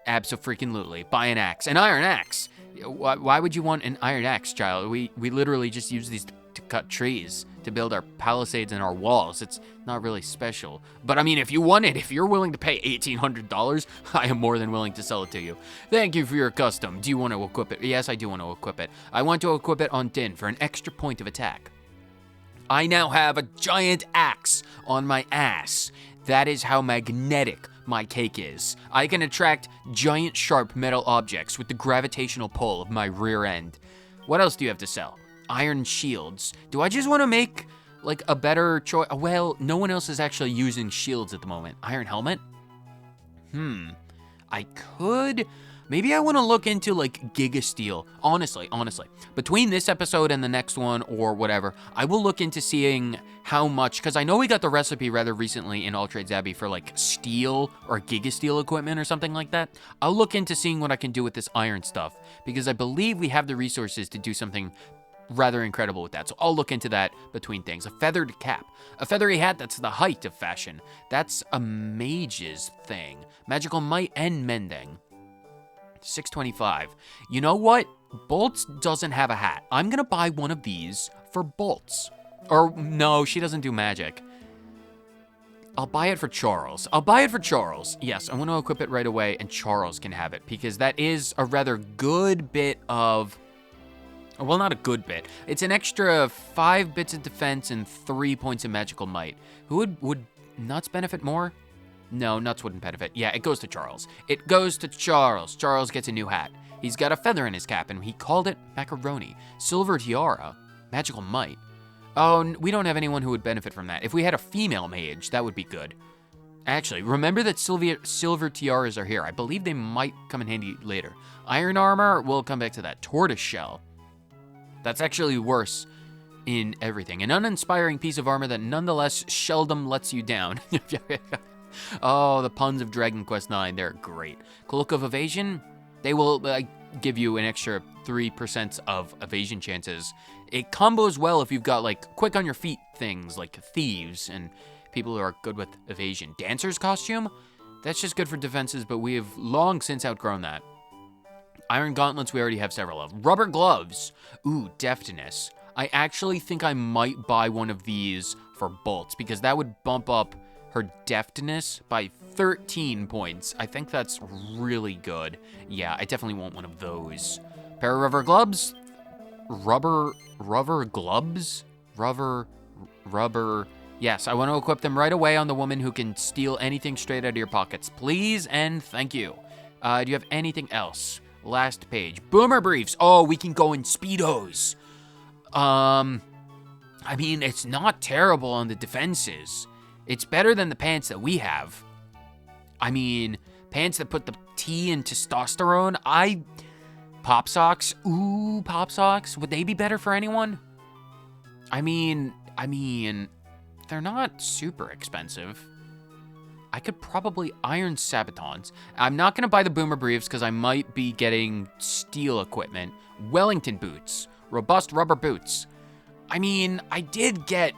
Abso-freaking-lutely. Buy an axe. An iron axe! Why would you want an iron axe, child? We literally just use these to cut trees, to build our palisades and our walls. It's not really special. But I mean, if you want it, if you're willing to pay $1,800, I am more than willing to sell it to you. Thank you for your custom. Do you want to equip it? Yes, I do want to equip it. I want to equip it on Dynne for an extra point of attack. I now have a giant axe on my ass. That is how magnetic my cake is. I can attract giant sharp metal objects with the gravitational pull of my rear end. What else do you have to sell? Iron shields. Do I just want to make like a better choice. Well, no one else is actually using shields at the moment. Iron helmet? I could. Maybe I want to look into like Giga Steel. Honestly, between this episode and the next one or whatever, I will look into seeing how much, because I know we got the recipe rather recently in All Trades Abbey for like steel or Giga Steel equipment or something like that. I'll look into seeing what I can do with this iron stuff, because I believe we have the resources to do something rather incredible with that. So I'll look into that between things. A feathered cap. A feathery hat, that's the height of fashion. That's a mage's thing. Magical might and mending. 625. You know what? Bolts doesn't have a hat. I'm gonna buy one of these for Bolts. Or no, she doesn't do magic. I'll buy it for Charles. Yes, I want to equip it right away and Charles can have it because that is a rather good bit of... Well, not a good bit. It's an extra 5 bits of defense and 3 points of magical might. Would Nuts benefit more? No, Nuts wouldn't benefit. Yeah, it goes to Charles. Charles gets a new hat. He's got a feather in his cap, and he called it Macaroni. Silver tiara. Magical might. Oh, we don't have anyone who would benefit from that. If we had a female mage, that would be good. Actually, remember that silver tiaras are here. I believe they might come in handy later. Iron armor, we'll come back to that. Tortoise shell. That's actually worse in everything. An uninspiring piece of armor that nonetheless seldom lets you down. Oh, the puns of Dragon Quest IX, they're great. Cloak of Evasion, they will give you an extra 3% of evasion chances. It combos well if you've got like quick on your feet things like thieves and people who are good with evasion. Dancer's costume, that's just good for defenses, but we have long since outgrown that. Iron gauntlets, we already have several of. Rubber gloves. Ooh, deftness. I actually think I might buy one of these for Bolts because that would bump up her deftness by 13 points. I think that's really good. Yeah, I definitely want one of those. Pair of rubber gloves. Rubber gloves? Rubber. Yes, I want to equip them right away on the woman who can steal anything straight out of your pockets. Please and thank you. Do you have anything else? Last page. Boomer briefs. Oh, we can go in Speedos. I mean, it's not terrible on the defenses. It's better than the pants that we have. I mean, pants that put the T in testosterone. Pop socks. Ooh, pop socks. Would they be better for anyone? I mean, they're not super expensive. I could probably iron Sabatons. I'm not going to buy the Boomer Briefs because I might be getting steel equipment. Wellington boots. Robust rubber boots. I mean, I did get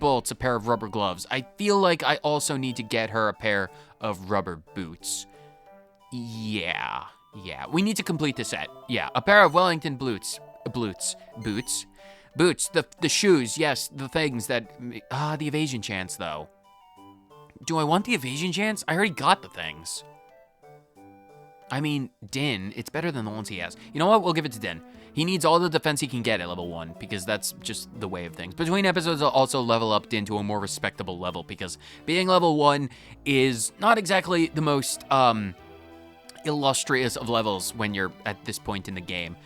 Bolts a pair of rubber gloves. I feel like I also need to get her a pair of rubber boots. Yeah. We need to complete the set. Yeah, a pair of Wellington boots. Boots, the shoes, yes, the things that... the evasion chance, though. Do I want the evasion chance? I already got the things. I mean, Dynne, it's better than the ones he has. You know what? We'll give it to Dynne. He needs all the defense he can get at level 1, because that's just the way of things. Between episodes, I'll also level up Dynne to a more respectable level, because being level 1 is not exactly the most illustrious of levels when you're at this point in the game.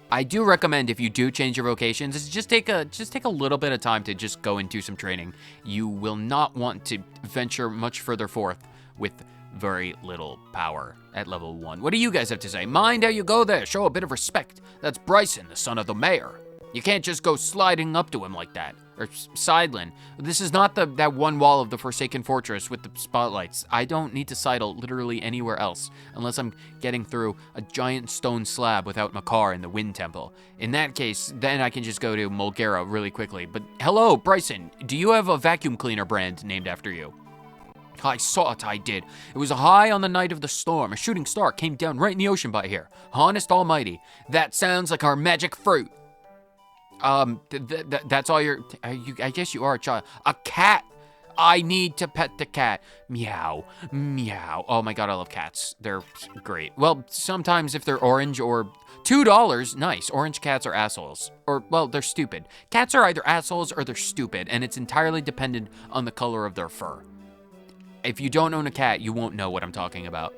I do recommend if you do change your vocations, is just take a little bit of time to just go and do some training. You will not want to venture much further forth with very little power at level 1. What do you guys have to say? Mind how you go there. Show a bit of respect. That's Bryson, the son of the mayor. You can't just go sliding up to him like that. Or sidling. This is not that one wall of the Forsaken Fortress with the spotlights. I don't need to sidle literally anywhere else, unless I'm getting through a giant stone slab without Makar in the Wind Temple. In that case, then I can just go to Mulgara really quickly. But hello, Bryson, do you have a vacuum cleaner brand named after you? I saw it, I did. It was high on the night of the storm. A shooting star came down right in the ocean by here. Honest almighty. That sounds like our magic fruit. That's all I guess you are a child. A cat! I need to pet the cat. Meow. Meow. Oh my god, I love cats. They're great. Well, sometimes if they're orange or... $2, nice. Orange cats are assholes. Or, well, they're stupid. Cats are either assholes or they're stupid, and it's entirely dependent on the color of their fur. If you don't own a cat, you won't know what I'm talking about.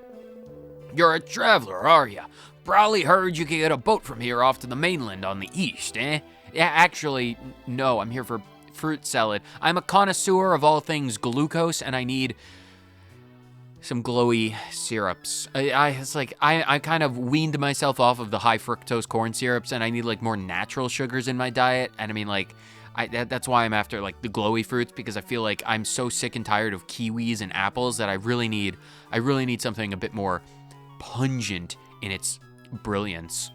You're a traveler, are ya? Probably heard you could get a boat from here off to the mainland on the east, eh? Yeah, actually, no, I'm here for fruit salad. I'm a connoisseur of all things glucose, and I need some glowy syrups. I kind of weaned myself off of the high fructose corn syrups, and I need like more natural sugars in my diet. And I mean, like, that's why I'm after like the glowy fruits, because I feel like I'm so sick and tired of kiwis and apples that I really need something a bit more pungent in its brilliance.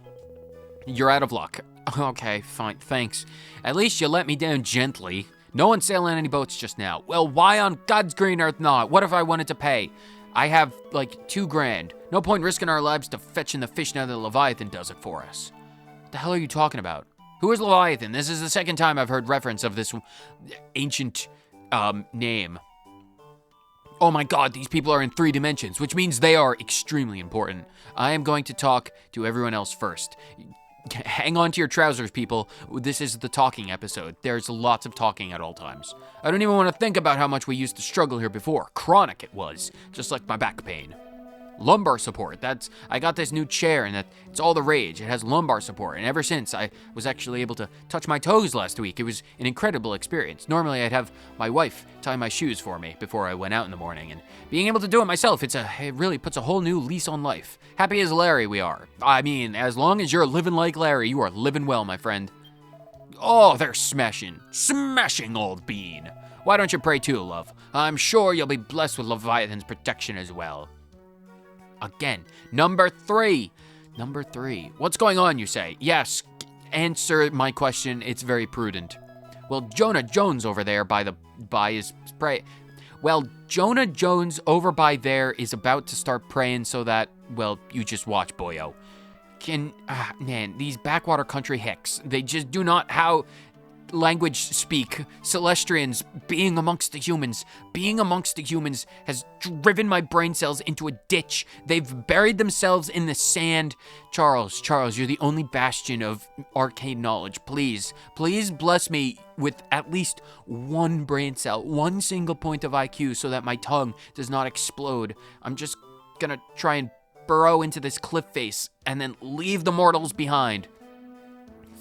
You're out of luck. Okay, fine, thanks. At least you let me down gently. No one's sailing any boats just now. Well, why on God's green earth not? What if I wanted to pay? I have like $2,000. No point risking our lives to fetching the fish now that Leviathan does it for us. What the hell are you talking about? Who is Leviathan? This is the second time I've heard reference of this ancient name. Oh my God, these people are in 3 dimensions, which means they are extremely important. I am going to talk to everyone else first. Hang on to your trousers, people. This is the talking episode. There's lots of talking at all times. I don't even want to think about how much we used to struggle here before. Chronic it was, just like my back pain. Lumbar support, I got this new chair and it's all the rage. It has lumbar support, and ever since I was actually able to touch my toes last week. It was an incredible experience. Normally I'd have my wife tie my shoes for me before I went out in the morning, and being able to do it myself, it really puts a whole new lease on life. Happy as Larry we are. I mean, as long as you're living like Larry, you are living well, my friend. Oh, they're smashing old bean. Why don't you pray too, love? I'm sure you'll be blessed with Leviathan's protection as well. Again, number 3. What's going on, you say? Yes, answer my question. It's very prudent. Well, Jonah Jones over there by his pray. Well, Jonah Jones over by there is about to start praying so that, well, you just watch, boyo. Man, these backwater country hicks, they just do not how language speak. Celestrians being amongst the humans has driven my brain cells into a ditch. They've buried themselves in the sand. Charles, you're the only bastion of arcane knowledge. Please bless me with at least one brain cell, one single point of IQ, so that my tongue does not explode. I'm just gonna try and burrow into this cliff face and then leave the mortals behind.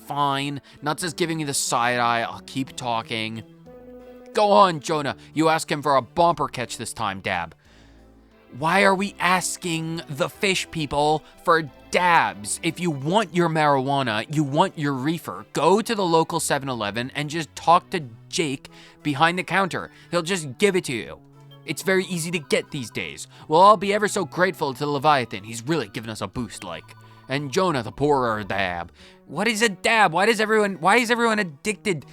Fine. Not just giving me the side eye. I'll keep talking. Go on, Jonah. You ask him for a bumper catch this time, Dab. Why are we asking the fish people for dabs? If you want your marijuana, you want your reefer, go to the local 7-Eleven and just talk to Jake behind the counter. He'll just give it to you. It's very easy to get these days. We'll all be ever so grateful to Leviathan. He's really given us a boost, like. And Jonah, the poorer dab. What is a dab? Why is everyone addicted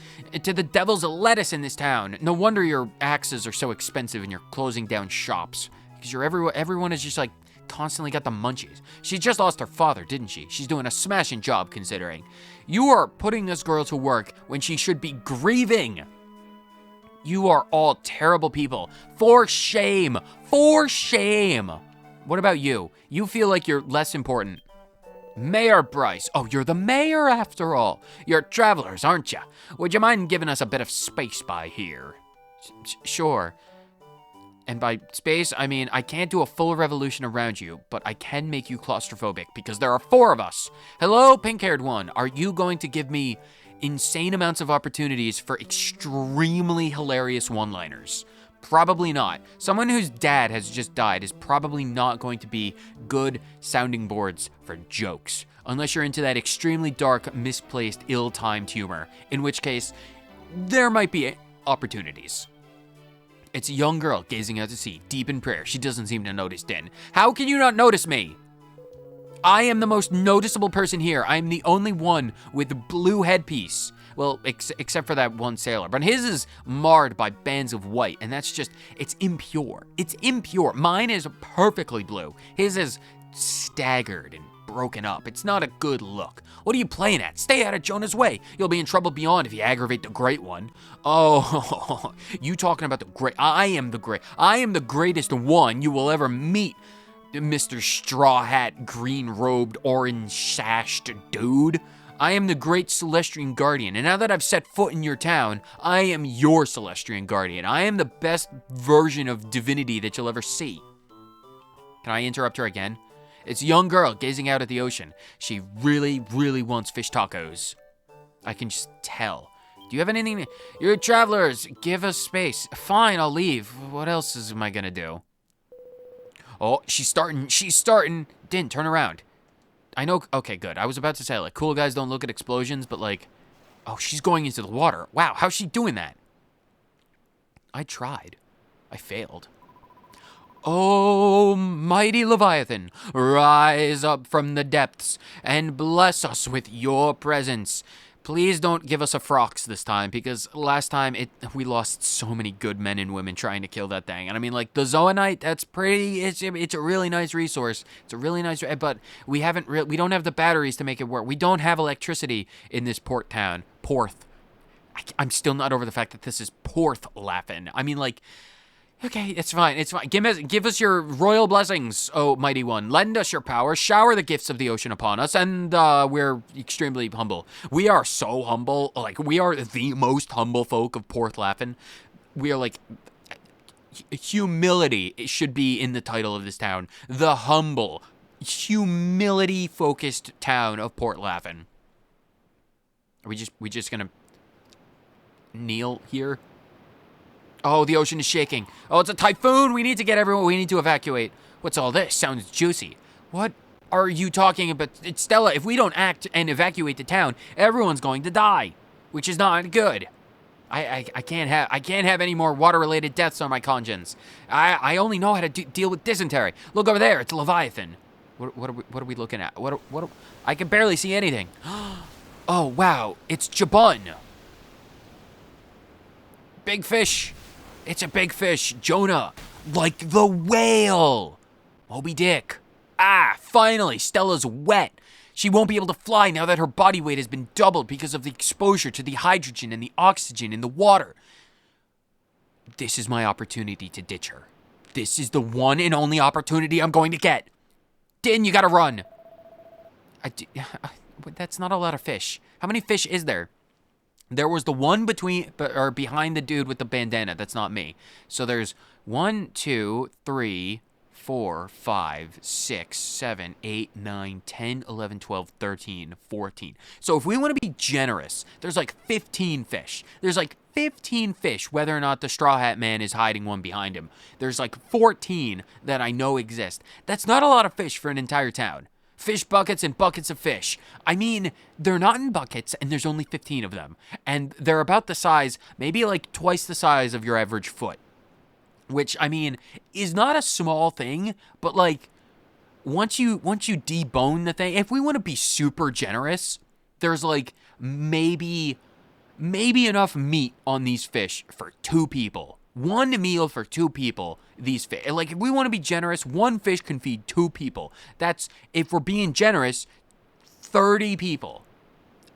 to the devil's lettuce in this town? No wonder your axes are so expensive and you're closing down shops. Because everyone is just like constantly got the munchies. She just lost her father, didn't she? She's doing a smashing job considering. You are putting this girl to work when she should be grieving. You are all terrible people. For shame. For shame. What about you? You feel like you're less important. Mayor Bryce. Oh, you're the mayor after all. You're travelers, aren't you? Would you mind giving us a bit of space by here? Sure. And by space, I mean I can't do a full revolution around you, but I can make you claustrophobic because there are 4 of us. Hello, pink-haired one. Are you going to give me insane amounts of opportunities for extremely hilarious one-liners? Probably not. Someone whose dad has just died is probably not going to be good sounding boards for jokes, unless you're into that extremely dark, misplaced, ill-timed humor, in which case, there might be opportunities. It's a young girl gazing out to sea, deep in prayer. She doesn't seem to notice Dynne. How can you not notice me? I am the most noticeable person here. I am the only one with the blue headpiece. Well, except for that one sailor. But his is marred by bands of white, and that's just, it's impure. It's impure. Mine is perfectly blue. His is staggered and broken up. It's not a good look. What are you playing at? Stay out of Jonah's way. You'll be in trouble beyond if you aggravate the Great One. Oh, you talking about the great? I am the greatest one you will ever meet, Mr. Straw Hat, green robed, orange sashed dude. I am the great Celestrian Guardian, and now that I've set foot in your town, I am your Celestrian Guardian. I am the best version of divinity that you'll ever see. Can I interrupt her again? It's a young girl gazing out at the ocean. She really, really wants fish tacos. I can just tell. Do you have anything? You're travelers. Give us space. Fine, I'll leave. What else am I gonna do? Oh, she's starting. She's starting. Dynne, turn around. I know. Okay, good. I was about to say, like, cool guys don't look at explosions, but, like, oh, she's going into the water. Wow, how's she doing that? I tried. I failed. Oh, mighty Leviathan, rise up from the depths and bless us with your presence. Please don't give us a frox this time, because last time we lost so many good men and women trying to kill that thing. And I mean, like, the zoanite, that's pretty, it's a really nice resource. It's a really nice, but we don't have the batteries to make it work. We don't have electricity in this port town. Porth. I'm still not over the fact that this is Porth Laughin'. I mean, like, okay, it's fine. It's fine. Give us your royal blessings, oh mighty one. Lend us your power. Shower the gifts of the ocean upon us, and we're extremely humble. We are so humble. Like, we are the most humble folk of Porth Laughin'. We are like, humility should be in the title of this town. The humble, humility-focused town of Port Laughin'. Are we just gonna kneel here? Oh, the ocean is shaking. Oh, it's a typhoon. We need to get everyone. We need to evacuate. What's all this? Sounds juicy. What are you talking about? It's Stella, if we don't act and evacuate the town, everyone's going to die, which is not good. I can't have any more water-related deaths on my conscience. I only know how to deal with dysentery. Look over there. It's Leviathan. What are we looking at? I can barely see anything. Oh, wow. It's Jabun. Big fish. It's a big fish. Jonah. Like the whale. Moby Dick. Ah, finally. Stella's wet. She won't be able to fly now that her body weight has been doubled because of the exposure to the hydrogen and the oxygen in the water. This is my opportunity to ditch her. This is the one and only opportunity I'm going to get. Dynne, you gotta run. That's not a lot of fish. How many fish is there? There was the one behind the dude with the bandana. That's not me. So there's 1, 2, 3, 4, 5, 6, 7, 8, 9, 10, 11, 12, 13, 14. So if we want to be generous, there's like 15 fish. There's like 15 fish, whether or not the Straw Hat Man is hiding one behind him. There's like 14 that I know exist. That's not a lot of fish for an entire town. Fish buckets and buckets of fish. I mean, they're not in buckets, and there's only 15 of them. And they're about the size, maybe like twice the size of your average foot. Which, I mean, is not a small thing, but like, once you debone the thing, if we want to be super generous, there's like maybe enough meat on these fish for 2 people. 1 meal for 2 people, these fish. Like, if we want to be generous, 1 fish can feed 2 people. That's, if we're being generous, 30 people.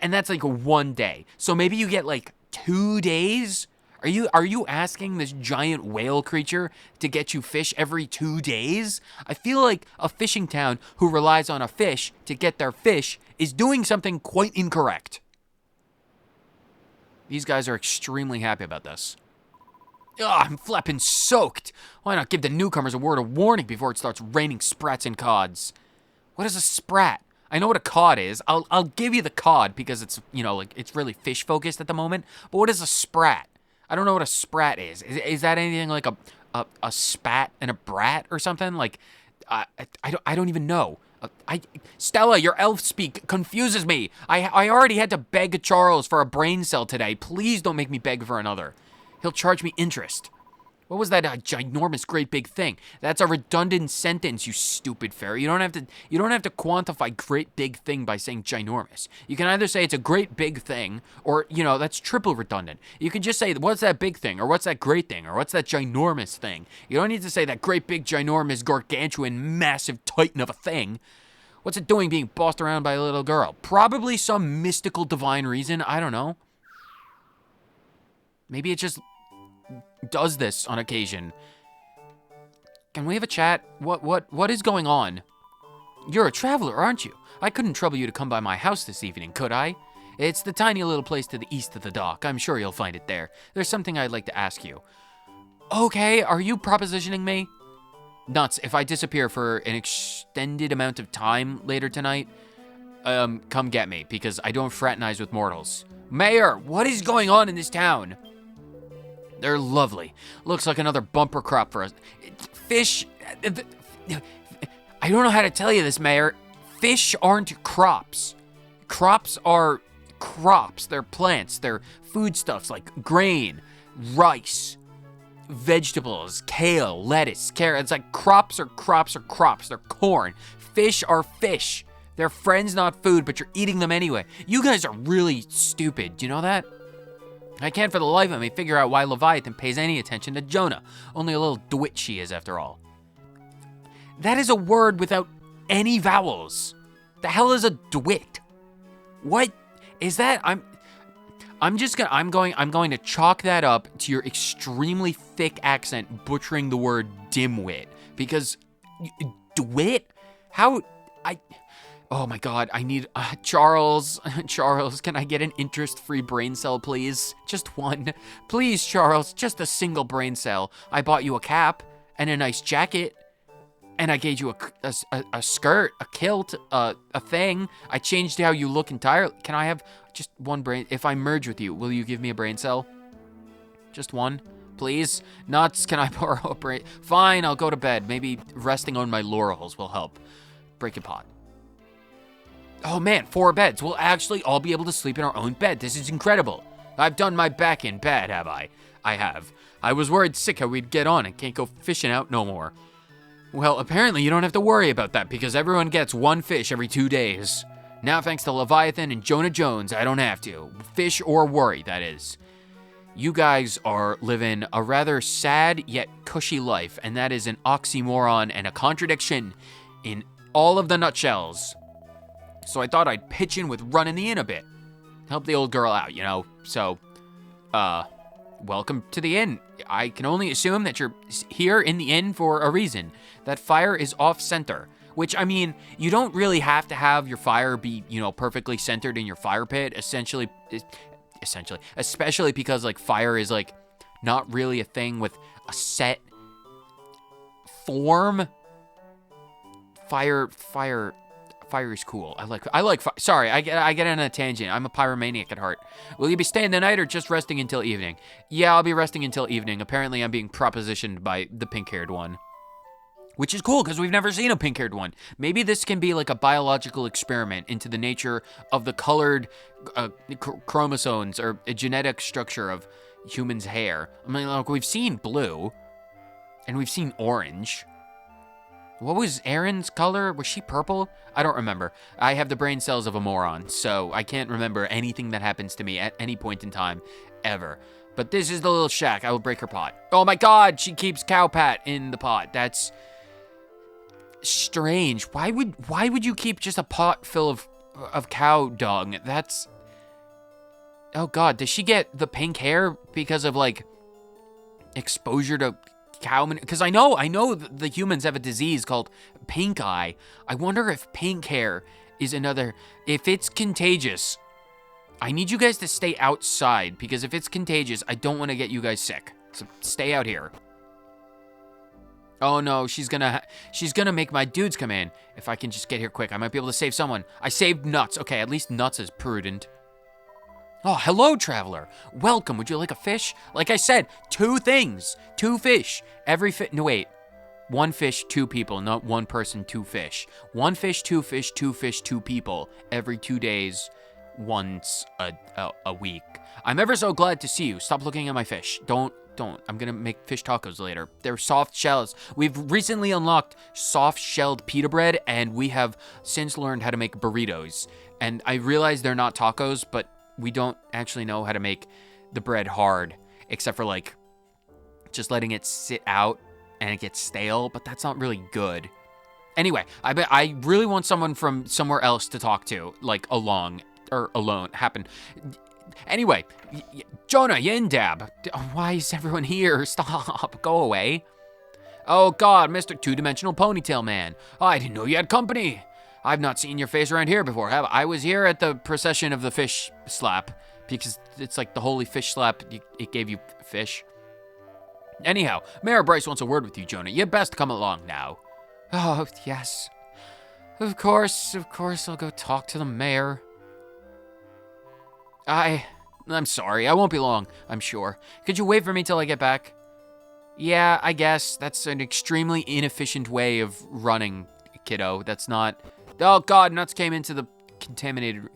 And that's like 1 day. So maybe you get like 2 days? Are you asking this giant whale creature to get you fish every 2 days? I feel like a fishing town who relies on a fish to get their fish is doing something quite incorrect. These guys are extremely happy about this. Ugh, I'm flapping soaked. Why not give the newcomers a word of warning before it starts raining sprats and cods? What is a sprat? I know what a cod is. I'll give you the cod because it's, you know, like, it's really fish focused at the moment. But what is a sprat? I don't know what a sprat is. Is that anything like a spat and a brat or something? Like, I don't even know. Stella, your elf speak confuses me. I already had to beg Charles for a brain cell today. Please don't make me beg for another. He'll charge me interest. What was that ginormous great big thing? That's a redundant sentence, you stupid fairy. You don't have to quantify great big thing by saying ginormous. You can either say it's a great big thing, or, you know, that's triple redundant. You can just say, what's that big thing, or what's that great thing, or what's that ginormous thing. You don't need to say that great big ginormous gargantuan massive titan of a thing. What's it doing being bossed around by a little girl? Probably some mystical divine reason, I don't know. Maybe it just does this on occasion. Can we have a chat? What is going on? You're a traveler, aren't you? I couldn't trouble you to come by my house this evening, could I? It's the tiny little place to the east of the dock. I'm sure you'll find it there. There's something I'd like to ask you. Okay, are you propositioning me? Nuts, if I disappear for an extended amount of time later tonight, come get me, because I don't fraternize with mortals. Mayor, what is going on in this town? They're lovely. Looks like another bumper crop for us. Fish... I don't know how to tell you this, Mayor. Fish aren't crops. Crops are crops. They're plants. They're foodstuffs like grain, rice, vegetables, kale, lettuce, carrots. It's like crops are crops are crops. They're corn. Fish are fish. They're friends, not food, but you're eating them anyway. You guys are really stupid. Do you know that? I can't for the life of me figure out why Leviathan pays any attention to Jonah. Only a little DeWitt she is, after all. That is a word without any vowels. The hell is a DeWitt? What is that? I'm going to chalk that up to your extremely thick accent butchering the word dimwit, because DeWitt? Oh my God, I need, Charles, can I get an interest-free brain cell, please? Just one. Please, Charles, just a single brain cell. I bought you a cap and a nice jacket, and I gave you a skirt, a kilt, a thing. I changed how you look entirely. Can I have just one brain? If I merge with you, will you give me a brain cell? Just one, please? Nuts, can I borrow a brain? Fine, I'll go to bed. Maybe resting on my laurels will help. Break a pot. Oh man, 4 beds. We'll actually all be able to sleep in our own bed. This is incredible. I've done my back in bed, have I? I have. I was worried sick how we'd get on and can't go fishing out no more. Well, apparently you don't have to worry about that because everyone gets 1 fish every 2 days. Now thanks to Leviathan and Jonah Jones, I don't have to. Fish or worry, that is. You guys are living a rather sad yet cushy life, and that is an oxymoron and a contradiction in all of the nutshells. So I thought I'd pitch in with running the inn a bit. Help the old girl out, you know. So, welcome to the inn. I can only assume that you're here in the inn for a reason. That fire is off-center. Which, I mean, you don't really have to have your fire be, you know, perfectly centered in your fire pit. Especially because, like, fire is, like, not really a thing with a set form. Fire is cool. I like fire. Sorry, I get on a tangent. I'm a pyromaniac at heart. Will you be staying the night or just resting until evening? Yeah, I'll be resting until evening. Apparently, I'm being propositioned by the pink-haired one. Which is cool, because we've never seen a pink-haired one. Maybe this can be like a biological experiment into the nature of the colored chromosomes or a genetic structure of humans' hair. I mean, like, we've seen blue, and we've seen orange. What was Erin's color? Was she purple? I don't remember. I have the brain cells of a moron, so I can't remember anything that happens to me at any point in time, ever. But this is the little shack. I will break her pot. Oh my God, she keeps cow pat in the pot. That's strange. Why would you keep just a pot full of cow dung? That's... Oh God, does she get the pink hair because of, like, exposure to cow? Because I know the humans have a disease called pink eye. I wonder if pink hair is another... If it's contagious, I need you guys to stay outside, because if it's contagious, I don't want to get you guys sick. So stay out here. Oh no, she's gonna make my dudes come in. If I can just get here quick, I might be able to save someone. I saved Nuts. Okay, at least Nuts is prudent. Oh, hello, traveler. Welcome. Would you like a fish? Like I said, 2 things. 2 fish. No, wait. 1 fish, 2 people, not 1 person, 2 fish. 1 fish, 2 fish, 2 fish, 2 people. Every 2 days, once a week. I'm ever so glad to see you. Stop looking at my fish. Don't. I'm gonna make fish tacos later. They're soft shells. We've recently unlocked soft-shelled pita bread, and we have since learned how to make burritos. And I realize they're not tacos, but we don't actually know how to make the bread hard, except for, like, just letting it sit out and it gets stale, but that's not really good. Anyway, I really want someone from somewhere else to talk to, like, alone. Anyway, Jonah, Yindab. Why is everyone here? Stop. Go away. Oh God, Mr. Two-Dimensional Ponytail Man. Oh, I didn't know you had company. I've not seen your face around here before, have I? I was here at the procession of the fish slap, because it's like the holy fish slap. It gave you fish. Anyhow, Mayor Bryce wants a word with you, Jonah. You best come along now. Oh, yes. Of course, I'll go talk to the mayor. I'm sorry, I won't be long, I'm sure. Could you wait for me till I get back? Yeah, I guess. That's an extremely inefficient way of running, kiddo. That's not... Oh, God, nuts came into the contaminated...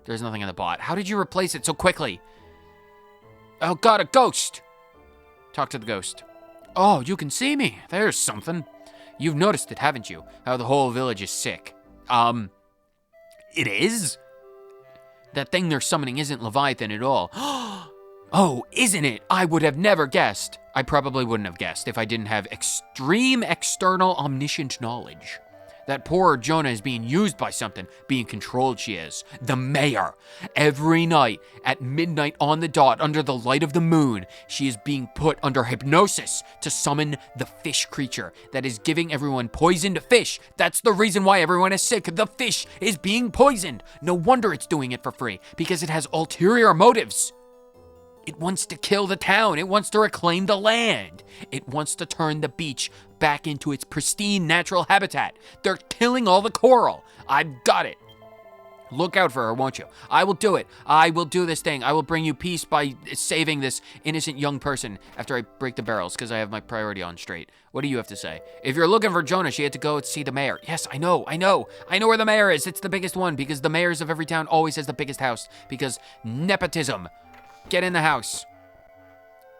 There's nothing in the bot. How did you replace it so quickly? Oh, God, a ghost! Talk to the ghost. Oh, you can see me. There's something. You've noticed it, haven't you? How the whole village is sick. It is? That thing they're summoning isn't Leviathan at all. Oh, isn't it? I would have never guessed. I probably wouldn't have guessed if I didn't have extreme external omniscient knowledge. That poor Jonah is being used by something, being controlled she is. The mayor. Every night, at midnight on the dot, under the light of the moon, she is being put under hypnosis to summon the fish creature that is giving everyone poisoned fish. That's the reason why everyone is sick. The fish is being poisoned. No wonder it's doing it for free, because it has ulterior motives. It wants to kill the town. It wants to reclaim the land. It wants to turn the beach back into its pristine natural habitat. They're killing all the coral. I've got it. Look out for her, won't you? I will do it. I will do this thing. I will bring you peace by saving this innocent young person after I break the barrels, because I have my priority on straight. What do you have to say? If you're looking for Jonah, she had to go see the mayor. Yes, I know where the mayor is. It's the biggest one, because the mayors of every town always has the biggest house, because nepotism. Get in the house.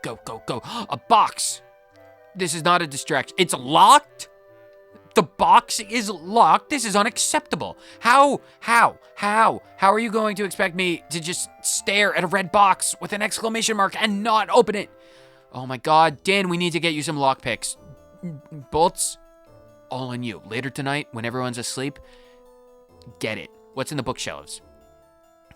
Go. A box. This is not a distraction. It's locked? The box is locked? This is unacceptable. How are you going to expect me to just stare at a red box with an exclamation mark and not open it? Oh my God, Dan, we need to get you some lockpicks. Bolts, all on you. Later tonight, when everyone's asleep, get it. What's in the bookshelves?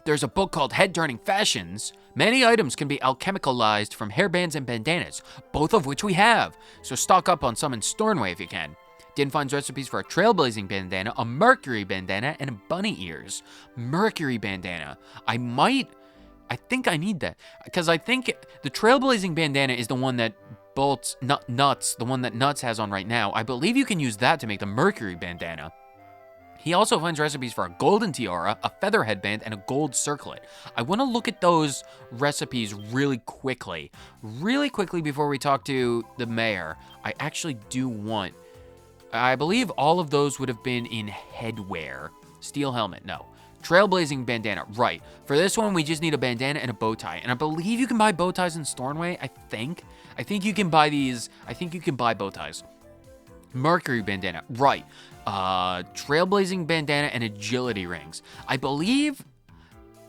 There's a book called Head Turning Fashions. Many items can be alchemicalized from hairbands and bandanas, both of which we have. So stock up on some in Stornway if you can. Dynne finds recipes for a trailblazing bandana, a mercury bandana, and a bunny ears. Mercury bandana. I think I need that, because I think the trailblazing bandana is the one that Nuts has on right now. I believe you can use that to make the mercury bandana. He also finds recipes for a golden tiara, a feather headband, and a gold circlet. I want to look at those recipes really quickly before we talk to the mayor. I actually do want... I believe all of those would have been in headwear. Steel helmet, no. Trailblazing bandana, right. For this one, we just need a bandana and a bow tie. And I believe you can buy bow ties in Stornway, I think you can buy these. I think you can buy bow ties. Mercury bandana, right. Trailblazing bandana and agility rings. I believe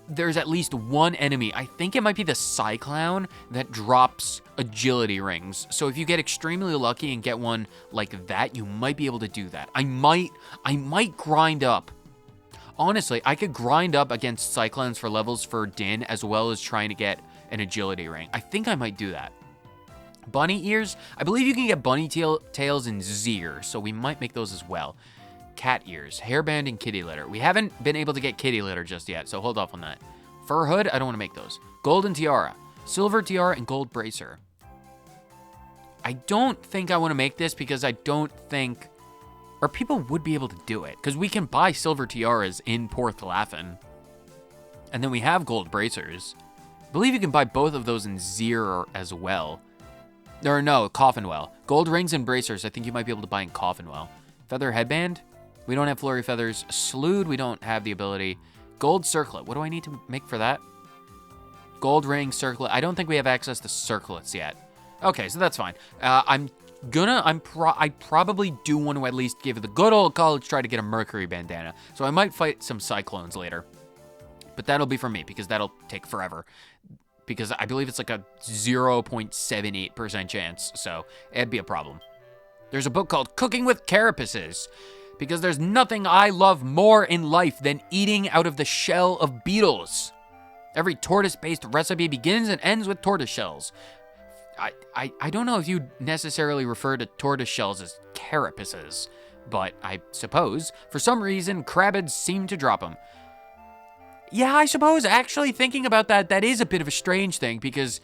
there's at least one enemy. I think it might be the Cyclown that drops agility rings. So if you get extremely lucky and get one like that, you might be able to do that. I might grind up. Honestly, I could grind up against Cyclones for levels for Dynne as well as trying to get an agility ring. I think I might do that. Bunny ears, I believe you can get bunny tails in Zir, so we might make those as well. Cat ears, hairband, and kitty litter. We haven't been able to get kitty litter just yet, so hold off on that. Fur hood, I don't want to make those. Golden tiara, silver tiara, and gold bracer. I don't think I want to make this because I don't think... Or people would be able to do it, because we can buy silver tiaras in Porthlafn. And then we have gold bracers. I believe you can buy both of those in Zir as well. Or no, Coffinwell. Gold rings and bracers, I think you might be able to buy in Coffinwell. Feather headband? We don't have flurry feathers. Slood, we don't have the ability. Gold circlet, what do I need to make for that? Gold ring, circlet. I don't think we have access to circlets yet. Okay, so that's fine. I probably do want to at least give it the good old college try to get a mercury bandana. So I might fight some cyclones later. But that'll be for me, because that'll take forever. Because I believe it's like a 0.78% chance, so it'd be a problem. There's a book called Cooking with Carapaces, because there's nothing I love more in life than eating out of the shell of beetles. Every tortoise-based recipe begins and ends with tortoise shells. I don't know if you necessarily refer to tortoise shells as carapaces, but I suppose, for some reason, crabids seem to drop them. Yeah, I suppose, actually, thinking about that, that is a bit of a strange thing, because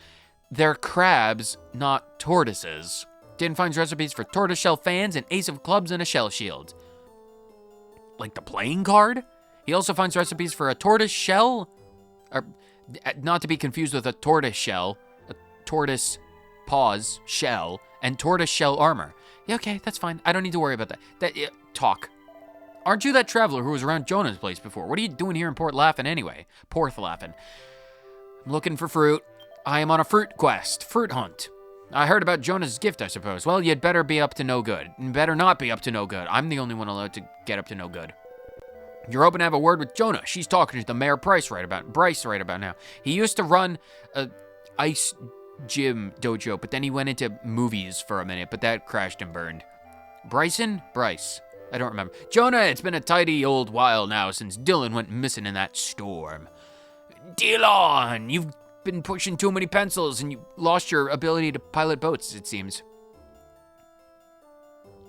they're crabs, not tortoises. Dynne finds recipes for tortoiseshell fans, an ace of clubs, and a shell shield. like the playing card. He also finds recipes for a tortoise shell, or not to be confused with a tortoise shell, a tortoise paws shell, and tortoise shell armor. Yeah, okay, that's fine. I don't need to worry about that. Talk. Aren't you that traveler who was around Jonah's place before? What are you doing here in Port Laughin anyway? Porthlaughin. I'm looking for fruit. I am on a fruit quest. Fruit hunt. I heard about Jonah's gift, I suppose. Well, you'd better be up to no good. Better not be up to no good. I'm the only one allowed to get up to no good. You're hoping to have a word with Jonah. She's talking to the Mayor Bryce right about now. He used to run a ice gym dojo, but then he went into movies for a minute, but that crashed and burned. Bryson? Bryce. I don't remember. Jonah, it's been a tidy old while now since Dylan went missing in that storm. Dylan, you've been pushing too many pencils and you lost your ability to pilot boats, it seems.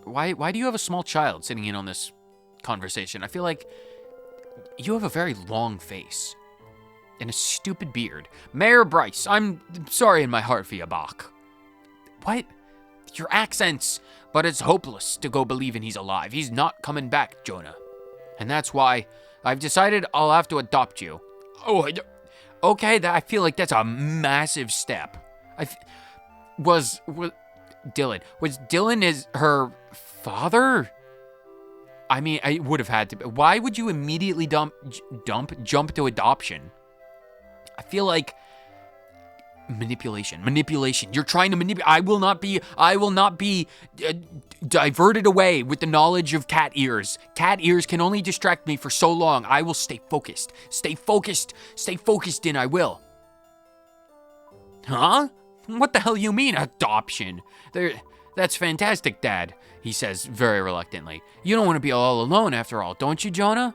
Why do you have a small child sitting in on this conversation? I feel like you have a very long face and a stupid beard. Mayor Bryce, I'm sorry in my heart for you, Bach. What? Your accents. But it's hopeless to go believing he's alive. He's not coming back, Jonah. And that's why I've decided I'll have to adopt you. Oh, okay, I feel like that's a massive step. Was Dylan her father? I mean, I would have had to. Why would you immediately jump to adoption? I feel like manipulation. You're trying to manipulate. I will not be diverted away with the knowledge of cat ears. Cat ears can only distract me for so long. I will stay focused. Stay focused, and I will. Huh? What the hell you mean, adoption? That's fantastic, Dad, he says very reluctantly. You don't want to be all alone after all, don't you, Jonah?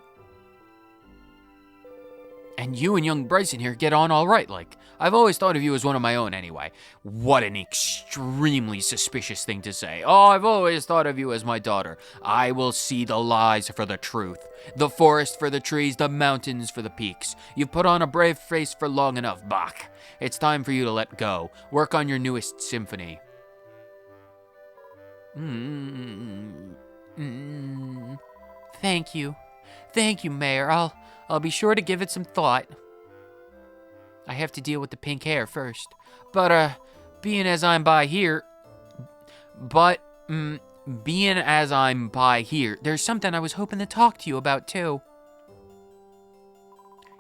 And you and young Bryson here get on all right, like. I've always thought of you as one of my own anyway. What an extremely suspicious thing to say. Oh, I've always thought of you as my daughter. I will see the lies for the truth. The forest for the trees, the mountains for the peaks. You've put on a brave face for long enough, Bach. It's time for you to let go. Work on your newest symphony. Thank you. Thank you, Mayor. I'll be sure to give it some thought. I have to deal with the pink hair first. But, being as I'm by here, there's something I was hoping to talk to you about, too.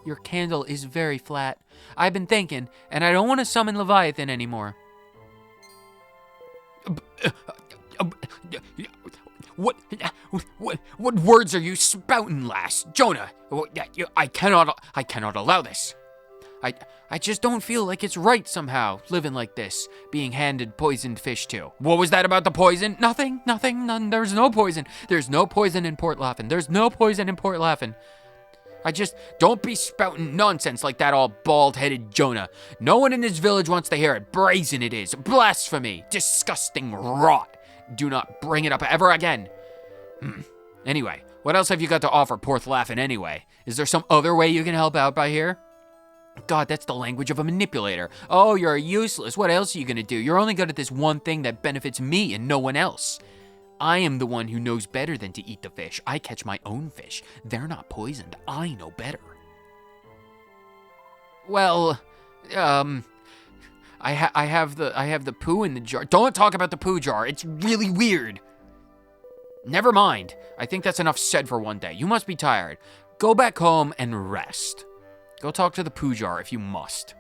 Your candle is very flat. I've been thinking, and I don't want to summon Leviathan anymore. What words are you spouting, lass? Jonah, I cannot allow this. I just don't feel like it's right somehow, living like this, being handed poisoned fish too. What was that about the poison? Nothing, none, there's no poison. There's no poison in Port Laughin. Don't be spouting nonsense like that all bald-headed Jonah. No one in this village wants to hear it. Brazen it is. Blasphemy. Disgusting rot. Do not bring it up ever again. Anyway, what else have you got to offer Port Laughin anyway? Is there some other way you can help out by here? God, that's the language of a manipulator. Oh, you're useless. What else are you gonna do? You're only good at this one thing that benefits me and no one else. I am the one who knows better than to eat the fish. I catch my own fish. They're not poisoned. I know better. Well, I have the poo in the jar. Don't talk about the poo jar. It's really weird. Never mind. I think that's enough said for one day. You must be tired. Go back home and rest. Go talk to the poo jar if you must.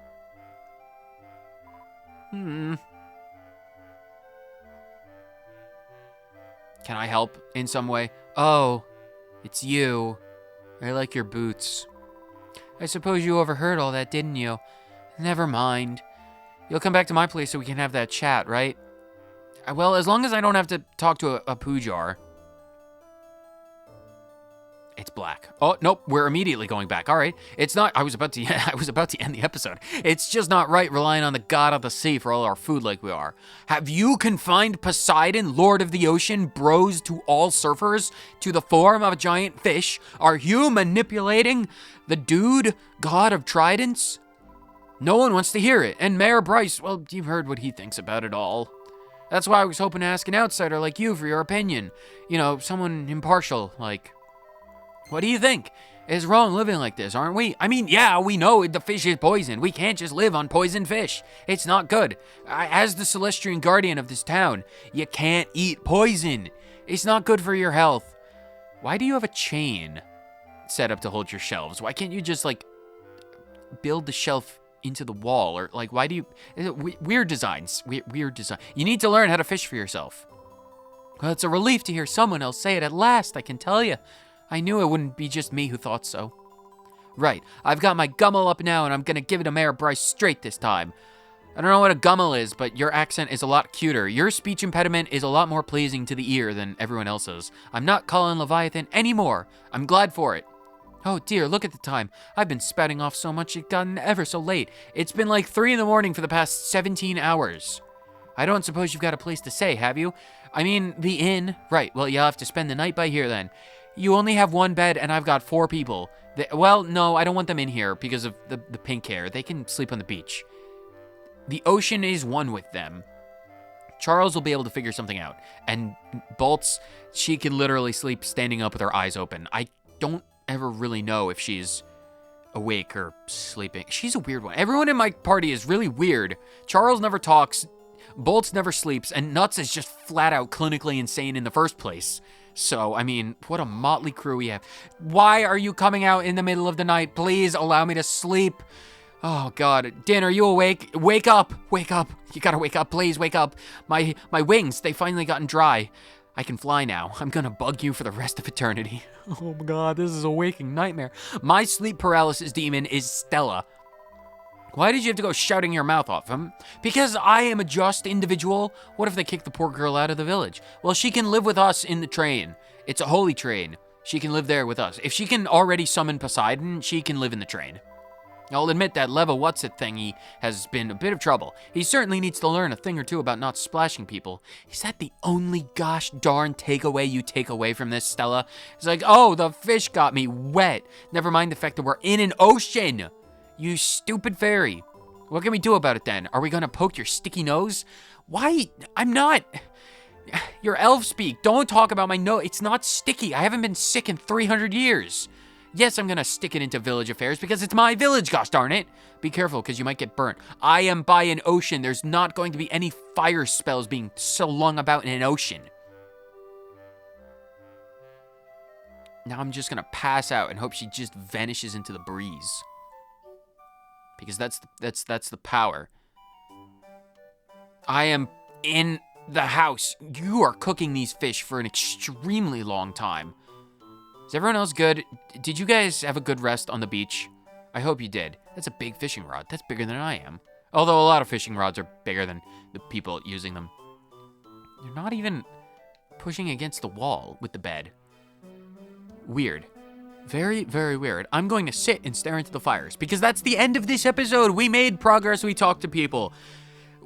Can I help in some way? Oh, it's you. I like your boots. I suppose you overheard all that, didn't you? Never mind. You'll come back to my place so we can have that chat, right? Well, as long as I don't have to talk to a poo jar. It's black. Oh, nope, we're immediately going back. All right. It's not, I was about to end the episode. It's just not right relying on the god of the sea for all our food like we are. Have you confined Poseidon, lord of the ocean, bros to all surfers, to the form of a giant fish? Are you manipulating the dude, god of tridents? No one wants to hear it. And Mayor Bryce, well, you've heard what he thinks about it all. That's why I was hoping to ask an outsider like you for your opinion. You know, someone impartial, like... What do you think? It's wrong living like this, aren't we? I mean, yeah, we know the fish is poisoned. We can't just live on poisoned fish. It's not good. As the Celestrian guardian of this town, you can't eat poison. It's not good for your health. Why do you have a chain set up to hold your shelves? Why can't you just, like, build the shelf into the wall? Or, like, why do you... Weird designs. Weird design. You need to learn how to fish for yourself. Well, it's a relief to hear someone else say it at last, I can tell you. I knew it wouldn't be just me who thought so. Right, I've got my gummel up now, and I'm gonna give it a Mayor Bryce straight this time. I don't know what a gummel is, but your accent is a lot cuter. Your speech impediment is a lot more pleasing to the ear than everyone else's. I'm not calling Leviathan anymore. I'm glad for it. Oh dear, look at the time. I've been spouting off so much it's gotten ever so late. It's been like 3 in the morning for the past 17 hours. I don't suppose you've got a place to stay, have you? I mean, the inn. Right, well, you'll have to spend the night by here then. You only have 1 bed, and I've got 4 people. Well, no, I don't want them in here because of the pink hair. They can sleep on the beach. The ocean is one with them. Charles will be able to figure something out. And Bolts, she can literally sleep standing up with her eyes open. I don't ever really know if she's awake or sleeping. She's a weird one. Everyone in my party is really weird. Charles never talks. Bolts never sleeps. And Nuts is just flat out clinically insane in the first place. So, I mean, what a motley crew we have. Why are you coming out in the middle of the night? Please allow me to sleep. Oh, God. Dynne, are you awake? Wake up. Wake up. You gotta wake up. Please, wake up. My wings, they finally gotten dry. I can fly now. I'm gonna bug you for the rest of eternity. Oh, my God. This is a waking nightmare. My sleep paralysis demon is Stella. Why did you have to go shouting your mouth off? Because I am a just individual. What if they kick the poor girl out of the village? Well, she can live with us in the train. It's a holy train. She can live there with us. If she can already summon Poseidon, she can live in the train. I'll admit that level what's-it thingy has been a bit of trouble. He certainly needs to learn a thing or two about not splashing people. Is that the only gosh darn takeaway you take away from this, Stella? It's like, oh, the fish got me wet. Never mind the fact that we're in an ocean. You stupid fairy. What can we do about it then? Are we gonna poke your sticky nose? Why? I'm not. Your elf speak. Don't talk about my nose. It's not sticky. I haven't been sick in 300 years. Yes, I'm gonna stick it into village affairs because it's my village, gosh darn it. Be careful because you might get burnt. I am by an ocean. There's not going to be any fire spells being slung about in an ocean. Now I'm just gonna pass out and hope she just vanishes into the breeze. Because that's the power. I am in the house. You are cooking these fish for an extremely long time. Is everyone else good? Did you guys have a good rest on the beach? I hope you did. That's a big fishing rod. That's bigger than I am. Although a lot of fishing rods are bigger than the people using them. You're not even pushing against the wall with the bed. Weird. Very, very weird. I'm going to sit and stare into the fires because that's the end of this episode. We made progress. We talked to people,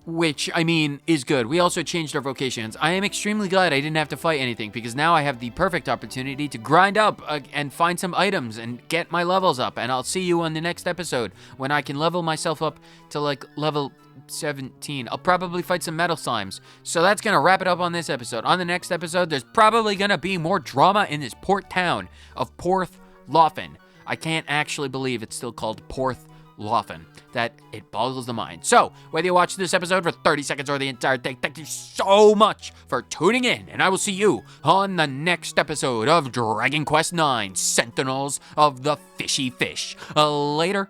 which, I mean, is good. We also changed our vocations. I am extremely glad I didn't have to fight anything because now I have the perfect opportunity to grind up and find some items and get my levels up. And I'll see you on the next episode when I can level myself up to like level 17. I'll probably fight some metal slimes. So that's going to wrap it up on this episode. On the next episode, there's probably going to be more drama in this port town of Porthlofan. I can't actually believe it's still called Porthlofan. That it boggles the mind. So, whether you watch this episode for 30 seconds or the entire thing, thank you so much for tuning in, and I will see you on the next episode of Dragon Quest IX, Sentinels of the Fishy Fish. Later.